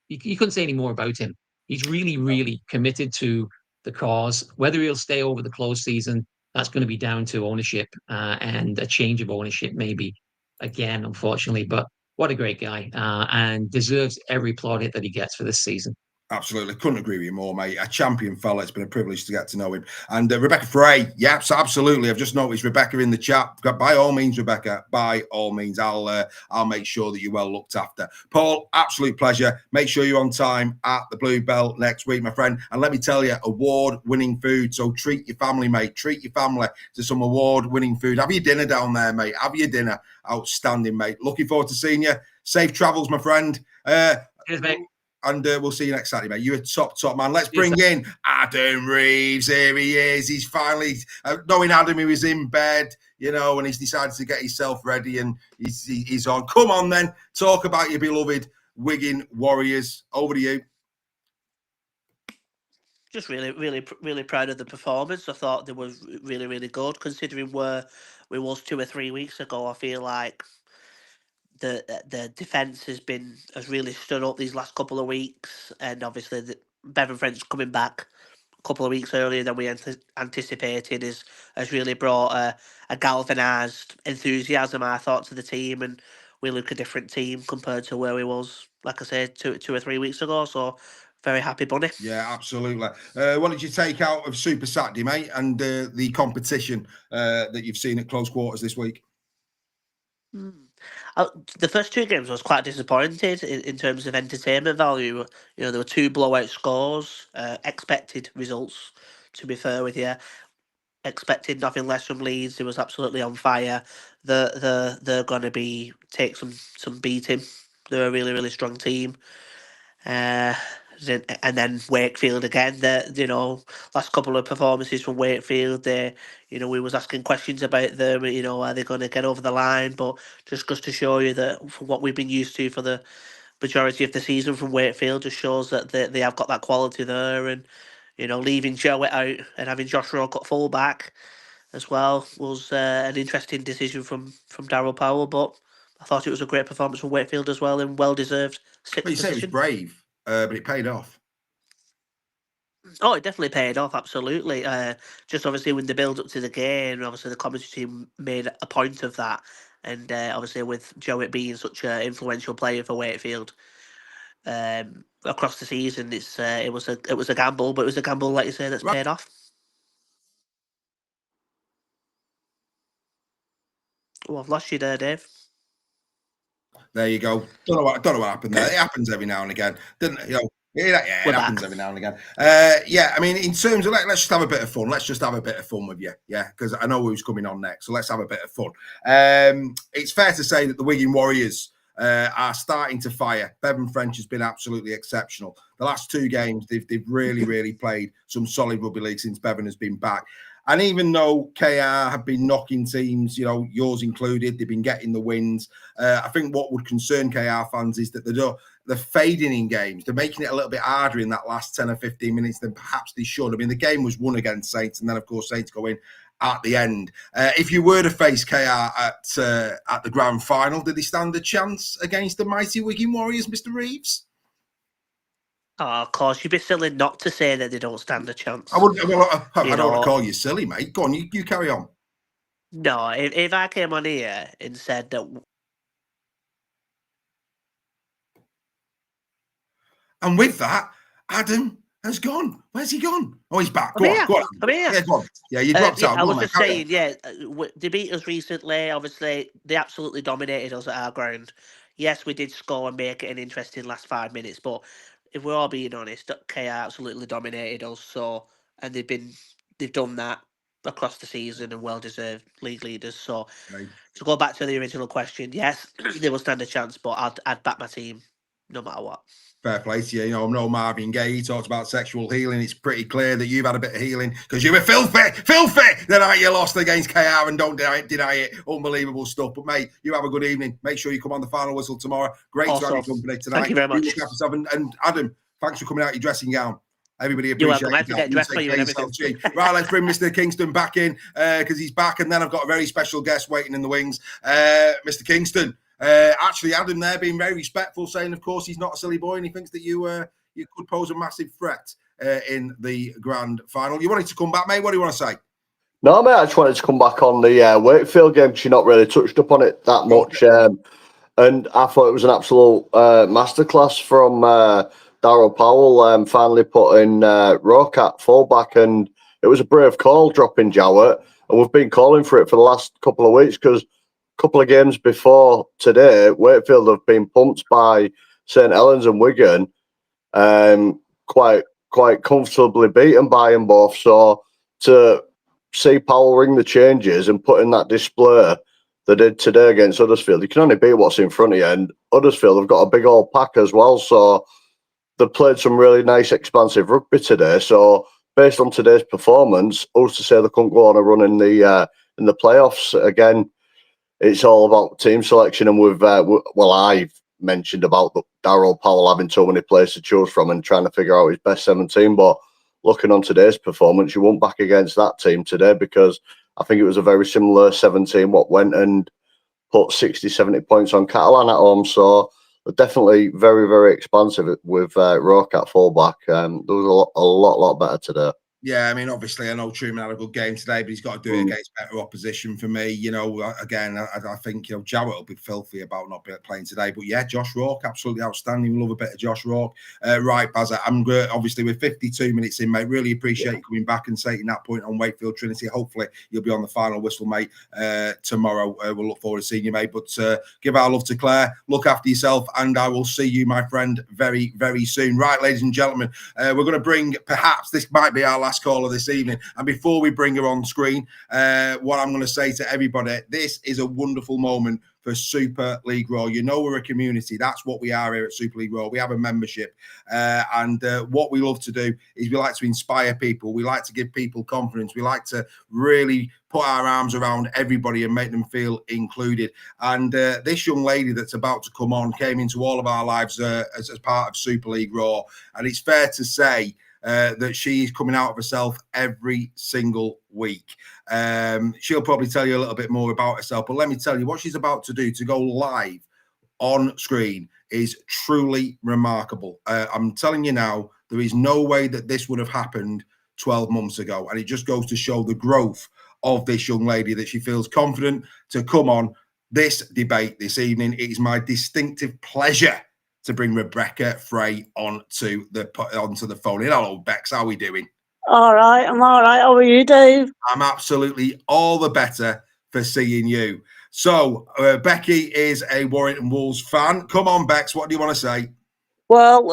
You couldn't say any more about him. He's really, really committed to the cause. Whether he'll stay over the close season, that's going to be down to ownership and a change of ownership, maybe again, unfortunately. But what a great guy, and deserves every plaudit that he gets for this season. Absolutely. Couldn't agree with you more, mate. A champion fella. It's been a privilege to get to know him. And Rebecca Frey, yes, absolutely. I've just noticed Rebecca in the chat. By all means, Rebecca, by all means, I'll make sure that you're well looked after. Paul, absolute pleasure. Make sure you're on time at the Blue Bell next week, my friend. And let me tell you, award-winning food. So treat your family, mate. Treat your family to some award-winning food. Have your dinner down there, mate. Have your dinner. Outstanding, mate. Looking forward to seeing you. Safe travels, my friend. Cheers, mate. And we'll see you next Saturday, mate. You're a top man. Let's bring in Adam Reeves. Here he is. He's finally, knowing Adam, he was in bed, and he's decided to get himself ready, and he's on. Come on, then. Talk about your beloved Wigan Warriors. Over to you. Just really proud of the performance. I thought it was really, really good, considering where we was 2 or 3 weeks ago. I feel like the defence has really stood up these last couple of weeks, and obviously Bevan French coming back a couple of weeks earlier than we anticipated has really brought a galvanised enthusiasm, I thought, to the team, and we look a different team compared to where we was, like I said, 2 or 3 weeks ago. So very happy bunny. Yeah, absolutely. What did you take out of Super Saturday, mate, and the competition that you've seen at close quarters this week? The first 2 games I was quite disappointed in terms of entertainment value. There were 2 blowout scores, expected results, to be fair with you. Expected nothing less from Leeds, who was absolutely on fire. They're going to take some beating. They're a really, really strong team. And then Wakefield again. Last couple of performances from Wakefield, we was asking questions about them. Are they going to get over the line? But just goes to show you that from what we've been used to for the majority of the season from Wakefield, just shows that they have got that quality there. And leaving Jowett out and having Josh Rock at full back as well was an interesting decision from Darryl Powell. But I thought it was a great performance from Wakefield as well, and well deserved 6th Well, you say it was brave, but it paid off. Oh, it definitely paid off, absolutely. Just obviously when the build up to the game, obviously the commentary team made a point of that, and obviously with Jowett being such an influential player for Wakefield across the season, it was a gamble, but it was a gamble, like you say, that's paid off. Well, I've lost you there, Dave. There you go. Don't know what happened there. It happens every now and again. Didn't you know? Yeah, it happens every now and again. Yeah, I mean, in terms of let's just have a bit of fun. Let's just have a bit of fun with you, yeah, because I know who's coming on next. So let's have a bit of fun. It's fair to say that the Wigan Warriors are starting to fire. Bevan French has been absolutely exceptional. The last 2 games, they've really played some solid rugby league since Bevan has been back. And even though KR have been knocking teams, you know, yours included, they've been getting the wins. I think what would concern KR fans is that they're fading in games. They're making it a little bit harder in that last 10 or 15 minutes than perhaps they should. I mean, the game was won against Saints, and then, of course, Saints go in at the end. If you were to face KR at the grand final, did they stand a chance against the mighty Wigan Warriors, Mr. Reeves? Oh, of course, you'd be silly not to say that they don't stand a chance. I don't want to call you silly, mate. Go on, you carry on. No, if I came on here and said that... And with that, Adam has gone. Where's he gone? Oh, he's back. I'm Go here. on. I'm here. Yeah, go on. Yeah, you dropped out. I was just saying, they beat us recently. Obviously, they absolutely dominated us at our ground. Yes, we did score and make it an interesting last 5 minutes, but if we're all being honest, KR absolutely dominated us. So, and they've done that across the season and well-deserved league leaders. So, to go back to the original question, yes, they will stand a chance, but I'd back my team no matter what. Fair play to you. You know, no Marvin Gaye. He talked about sexual healing. It's pretty clear that you've had a bit of healing because you were filthy the night you lost against KR, and don't deny it. Unbelievable stuff. But, mate, you have a good evening. Make sure you come on the final whistle tomorrow. Great to have your company tonight. Thank you very much. You look after yourself. And Adam, thanks for coming out your dressing gown. Everybody appreciates it. I have to get dressed for you and everything. Right, let's bring Mr. Kingston back in because he's back. And then I've got a very special guest waiting in the wings. Mr. Kingston. Actually, Adam there being very respectful, saying, of course, he's not a silly boy and he thinks that you could pose a massive threat in the grand final. You wanted to come back, mate? What do you want to say? No, mate, I just wanted to come back on the Wakefield game because you're not really touched up on it that much. And I thought it was an absolute masterclass from Darryl Powell finally putting Rourke at fullback, and it was a brave call dropping Jowett, and we've been calling for it for the last couple of weeks because couple of games before today, Wakefield have been pumped by St Helens and Wigan, quite comfortably beaten by them both. So to see Powell ring the changes and put in that display they did today against Huddersfield, you can only beat what's in front of you. And Huddersfield have got a big old pack as well, so they played some really nice, expansive rugby today. So based on today's performance, who's to say they couldn't go on a run in the playoffs again? It's all about team selection, and I've mentioned about Darryl Powell having too many players to choose from and trying to figure out his best 17. But looking on today's performance, you won't back against that team today because I think it was a very similar 17 what went and put 60, 70 points on Catalan at home. So they're definitely very, very expansive with Rourke at fullback. There was a lot better today. Yeah, I mean, obviously, I know Truman had a good game today, but he's got to do it against better opposition for me. You know, again, I think, you know, Jowett will be filthy about not playing today. But yeah, Josh Rourke, absolutely outstanding. We love a bit of Josh Rourke. Right, Bazza, I'm good. Obviously, we're 52 minutes in, mate. Really appreciate you coming back and taking that point on Wakefield Trinity. Hopefully, you'll be on the final whistle, mate, tomorrow. We'll look forward to seeing you, mate. But give our love to Claire. Look after yourself, and I will see you, my friend, very, very soon. Right, ladies and gentlemen, we're going to bring, perhaps this might be our last caller this evening, and before we bring her on screen, what I'm going to say to everybody, this is a wonderful moment for Super League Raw. You know, we're a community. That's what we are here at Super League Raw. We have a membership, and what we love to do is we like to inspire people. We like to give people confidence. We like to really put our arms around everybody and make them feel included. And this young lady that's about to come on came into all of our lives as part of Super League Raw, and it's fair to say that she's coming out of herself every single week. She'll probably tell you a little bit more about herself, but let me tell you, what she's about to do to go live on screen is truly remarkable. I'm telling you now, there is no way that this would have happened 12 months ago. And it just goes to show the growth of this young lady, that she feels confident to come on this debate this evening. It is my distinctive pleasure to bring Rebecca Frey onto the phone. Hello, Bex. How are we doing? All right. I'm all right. How are you, Dave? I'm absolutely all the better for seeing you. So, Becky is a Warrington Wolves fan. Come on, Bex, what do you want to say? Well,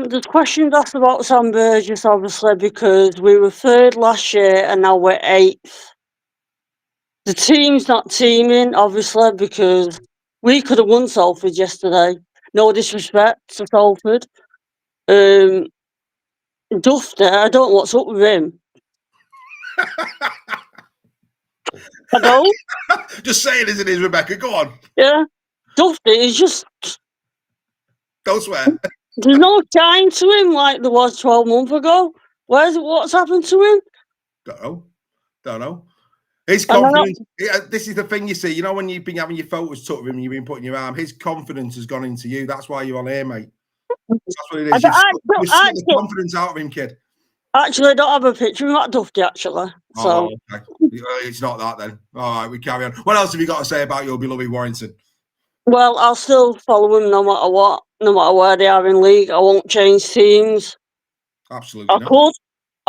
there's questions asked about Sam Burgess, obviously, because we were third last year and now we're eighth. The team's not teaming, obviously, because we could have won Salford yesterday. No disrespect to Salford. Dufty, I don't know what's up with him. I don't. Just say it as it is, Rebecca. Go on. Yeah. Dufty is just... Don't swear. There's no shine to him like there was 12 months ago. What's happened to him? Don't know. His confidence. This is the thing you see. You know when you've been having your photos took of him and you've been putting your arm, his confidence has gone into you. That's why you're on here, mate. That's what it is. You've seen the confidence out of him, kid. Actually, I don't have a picture of Matt Dufty, actually. So. Oh, okay. It's not that then. All right, we carry on. What else have you got to say about your beloved Warrington? Well, I'll still follow him no matter what, no matter where they are in league. I won't change teams. Absolutely I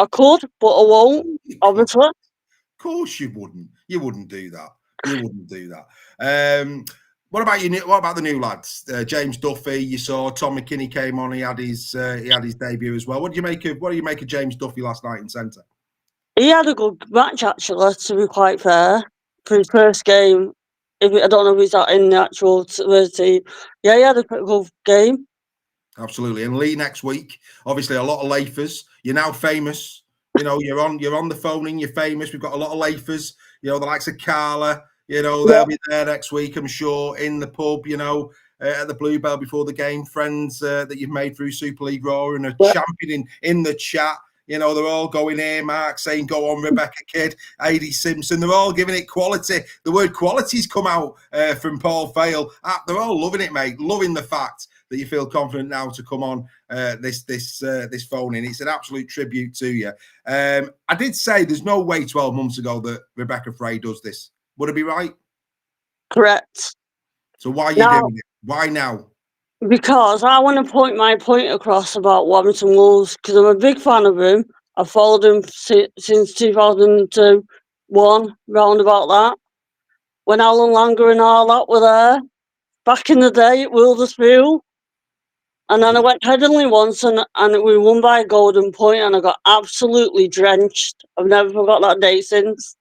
could, but I won't, obviously. Of course you wouldn't. You wouldn't do that. You wouldn't do that. What about you? What about the new lads? James Duffy, you saw Tom McKinney came on. He had his debut as well. What do you make of James Duffy last night in centre? He had a good match, actually, to be quite fair, for his first game. I don't know if he's in the actual team. Yeah, he had a pretty good game. Absolutely. And Lee next week, obviously a lot of Leifers. You're now famous. You know, you're on the phone and you're famous. We've got a lot of Leifers, you know, the likes of Carla, you know, they'll be there next week, I'm sure, in the pub, you know, at the Bluebell before the game. Friends that you've made through Super League Raw and are championing in the chat. You know, they're all going here, Mark, saying, go on, Rebecca Kidd, Adi Simpson. They're all giving it quality. The word quality's come out from Paul Fail. They're all loving it, mate. Loving the fact that you feel confident now to come on this phone in. It's an absolute tribute to you. I did say there's no way 12 months ago that Rebecca Frey does this. Would it be right? Correct. So why are you doing it? Why now? Because I want to point my point across about Warrington Wolves, because I'm a big fan of him. I've followed him since 2002, round about that. When Alan Langer and all that were there. Back in the day at Wildersfield. And then I went Headingley once and we won by a golden point and I got absolutely drenched. I've never forgot that day since.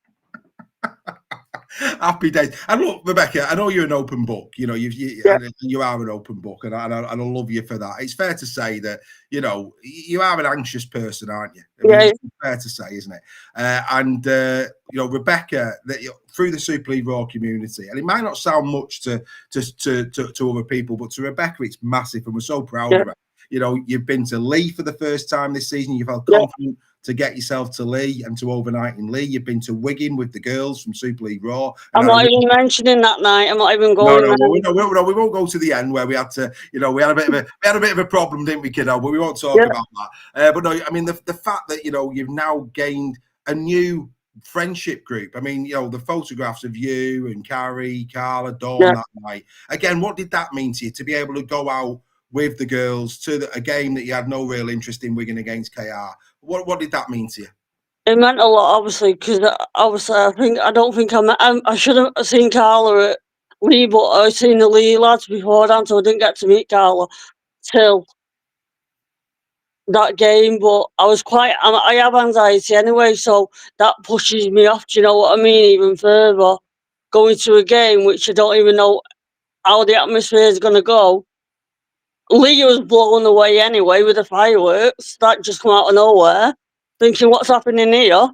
Happy days. And look, Rebecca, I know you're an open book. You know, you are an open book, and I love you for that. It's fair to say that, you know, you are an anxious person, aren't you? I mean, it's fair to say, isn't it? You know, Rebecca, through the Super League Raw community, and it might not sound much to other people, but to Rebecca, it's massive, and we're so proud of her. You know, you've been to Lee for the first time this season. You felt confident to get yourself to Lee and to overnight in Lee. You've been to Wigan with the girls from Super League Raw. I'm not even mentioning that night. I'm not even going. No, we won't go to the end where we had to. You know, we had a bit of a problem, didn't we, kiddo? But we won't talk about that. But no, I mean the fact that, you know, you've now gained a new friendship group. I mean, you know, the photographs of you and Carrie, Carla, Dawn that night. Again, what did that mean to you to be able to go out with the girls to a game that you had no real interest in, Wigan against KR? What did that mean to you? It meant a lot, obviously, because obviously I should have seen Carla at Lee, but I've seen the Lee lads beforehand, so I didn't get to meet Carla till that game. But I have anxiety anyway, so that pushes me off. Do you know what I mean? Even further, going to a game which I don't even know how the atmosphere is going to go. Lee was blown away anyway with the fireworks that just come out of nowhere. Thinking, what's happening here?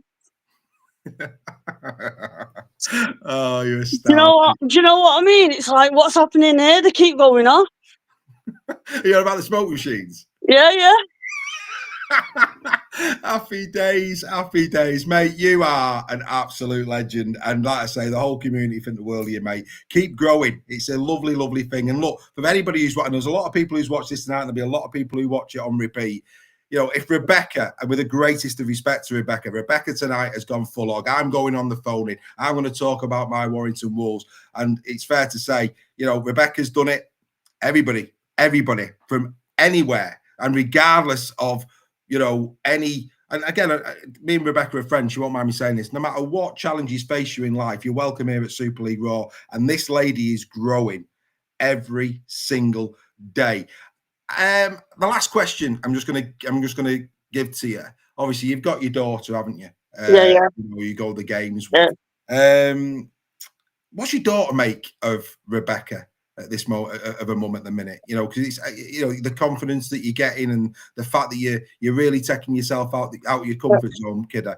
Oh, you're a star. Do you know what I mean? It's like, what's happening here? They keep going on. You heard about the smoke machines? Yeah. Happy days, mate. You are an absolute legend, and like I say, the whole community think the world of you, mate. Keep growing. It's a lovely, lovely thing. And look, for anybody who's watching, there's a lot of people who's watched this tonight, and there'll be a lot of people who watch it on repeat. You know, if Rebecca, and with the greatest of respect to Rebecca tonight has gone full hog. I'm going on the phone in. I'm going to talk about my Warrington Wolves, and it's fair to say, you know, Rebecca's done it. Everybody from anywhere, and regardless of, you know, any And again, me and Rebecca are friends. She won't mind me saying this. No matter what challenges face you in life, you're welcome here at Super League Raw. And this lady is growing every single day. The last question I'm just gonna give to you. Obviously, you've got your daughter, haven't you? Yeah. You go to the games with. Yeah. What's your daughter make of Rebecca at this moment of a mum at the minute? Because it's the confidence that you're getting and the fact that you're really taking yourself out of your comfort zone, kiddo.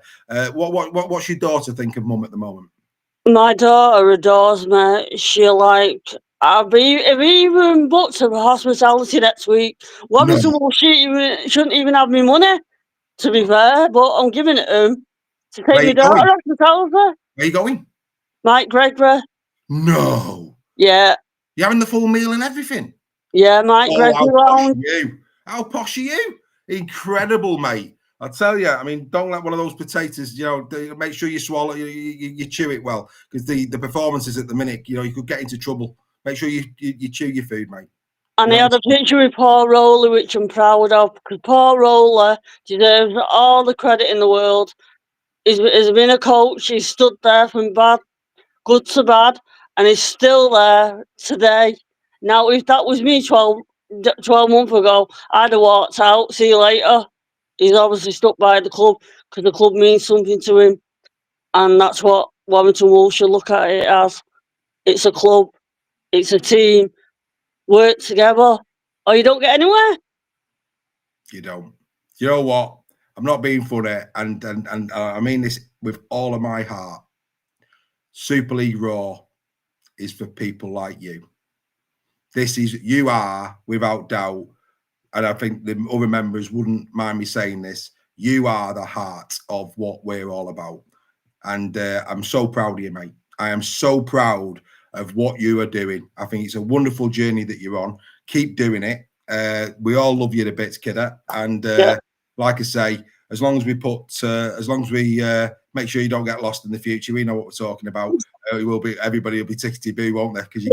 What's your daughter think of mum at the moment? My daughter adores me. I've even booked her for hospitality next week. Warrington shouldn't even have me money, to be fair, but I'm giving it to him to take my daughter to hospitality. Where are you going? Mike Gregory. No. Yeah. You're having the full meal and everything? Yeah, Mike Gregory Lounge. How posh are you? Incredible, mate. I tell you, I mean, don't let one of those potatoes, make sure you swallow, you chew it well, because the performances at the minute, you could get into trouble. Make sure you chew your food, mate. And he had a picture with Paul Rowley, which I'm proud of, because Paul Rowley deserves all the credit in the world. He's been a coach. He's stood there from good to bad, and he's still there today. Now, if that was me 12 months ago, I'd have walked out. See you later. He's obviously stuck by the club because the club means something to him. And that's what Warrington Wolves should look at it as. It's a club. It's a team. Work together or you don't get anywhere. You don't. You know what? I'm not being funny, and I mean this with all of my heart. Super League Raw is for people like you. You are, without doubt, and I think the other members wouldn't mind me saying this, you are the heart of what we're all about. And I'm so proud of you, mate. I am so proud of what you are doing. I think it's a wonderful journey that you're on. Keep doing it. We all love you to bits, kiddo. And like I say, as long as we make sure you don't get lost in the future, we know what we're talking about. Everybody will be tickety boo, won't they? Because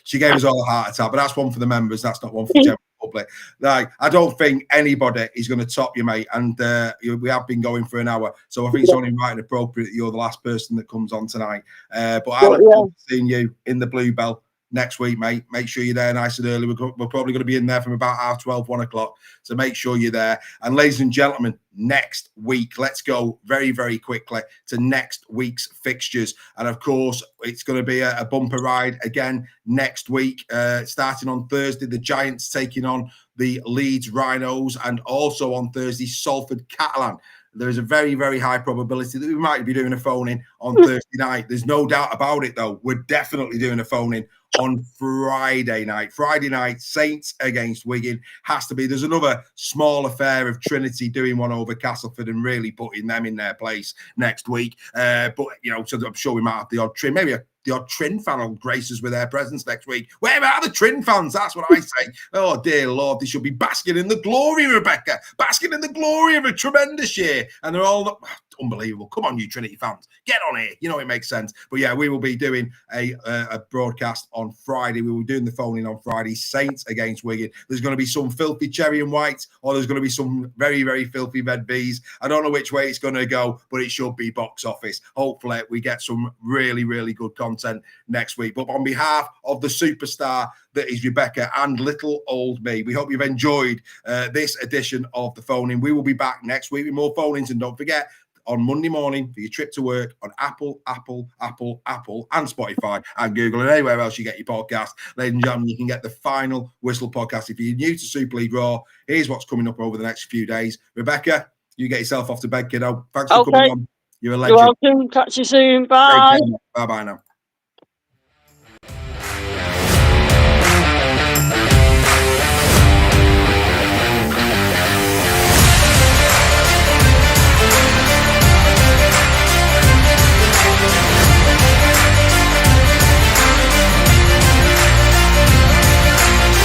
she gave us all a heart attack. But that's one for the members. That's not one for the general public. Like, I don't think anybody is going to top you, mate. And we have been going for an hour, so I think it's only right and appropriate that you're the last person that comes on tonight. But I look forward to seeing you in the Bluebell next week, mate. Make sure you're there nice and early. We're probably going to be in there from about 12:30, 1 o'clock. So make sure you're there. And ladies and gentlemen, next week, let's go very, very quickly to next week's fixtures. And of course, it's going to be a bumper ride again next week. Starting on Thursday, the Giants taking on the Leeds Rhinos, and also on Thursday, Salford Catalan. There is a very, very high probability that we might be doing a phone-in on Thursday night. There's no doubt about it, though. We're definitely doing a phone-in on Friday night. Friday night, Saints against Wigan. Has to be. There's another small affair of Trinity doing one over Castleford and really putting them in their place next week. But, so I'm sure we might have the odd trim. Maybe the odd Trin fan will grace us with their presence next week. Where are the Trin fans? That's what I say. Oh, dear Lord, they should be basking in the glory, Rebecca. Basking in the glory of a tremendous year. And they're all unbelievable. Come on, you Trinity fans. Get on here. It makes sense. But yeah, we will be doing a broadcast on Friday. We will be doing the phone-in on Friday. Saints against Wigan. There's going to be some filthy cherry and whites, or there's going to be some very, very filthy red bees. I don't know which way it's going to go, but it should be box office. Hopefully, we get some really, really good content next week. But on behalf of the superstar that is Rebecca and little old me, we hope you've enjoyed this edition of the phone-in. We will be back next week with more phone-ins, and don't forget, on Monday morning for your trip to work on Apple, and Spotify and Google and anywhere else you get your podcast. Ladies and gentlemen, you can get the Final Whistle podcast. If you're new to Super League Raw, here's what's coming up over the next few days. Rebecca, you get yourself off to bed, kiddo. Thanks for coming on. You're a legend. You're welcome. Catch you soon. Bye. Bye-bye now.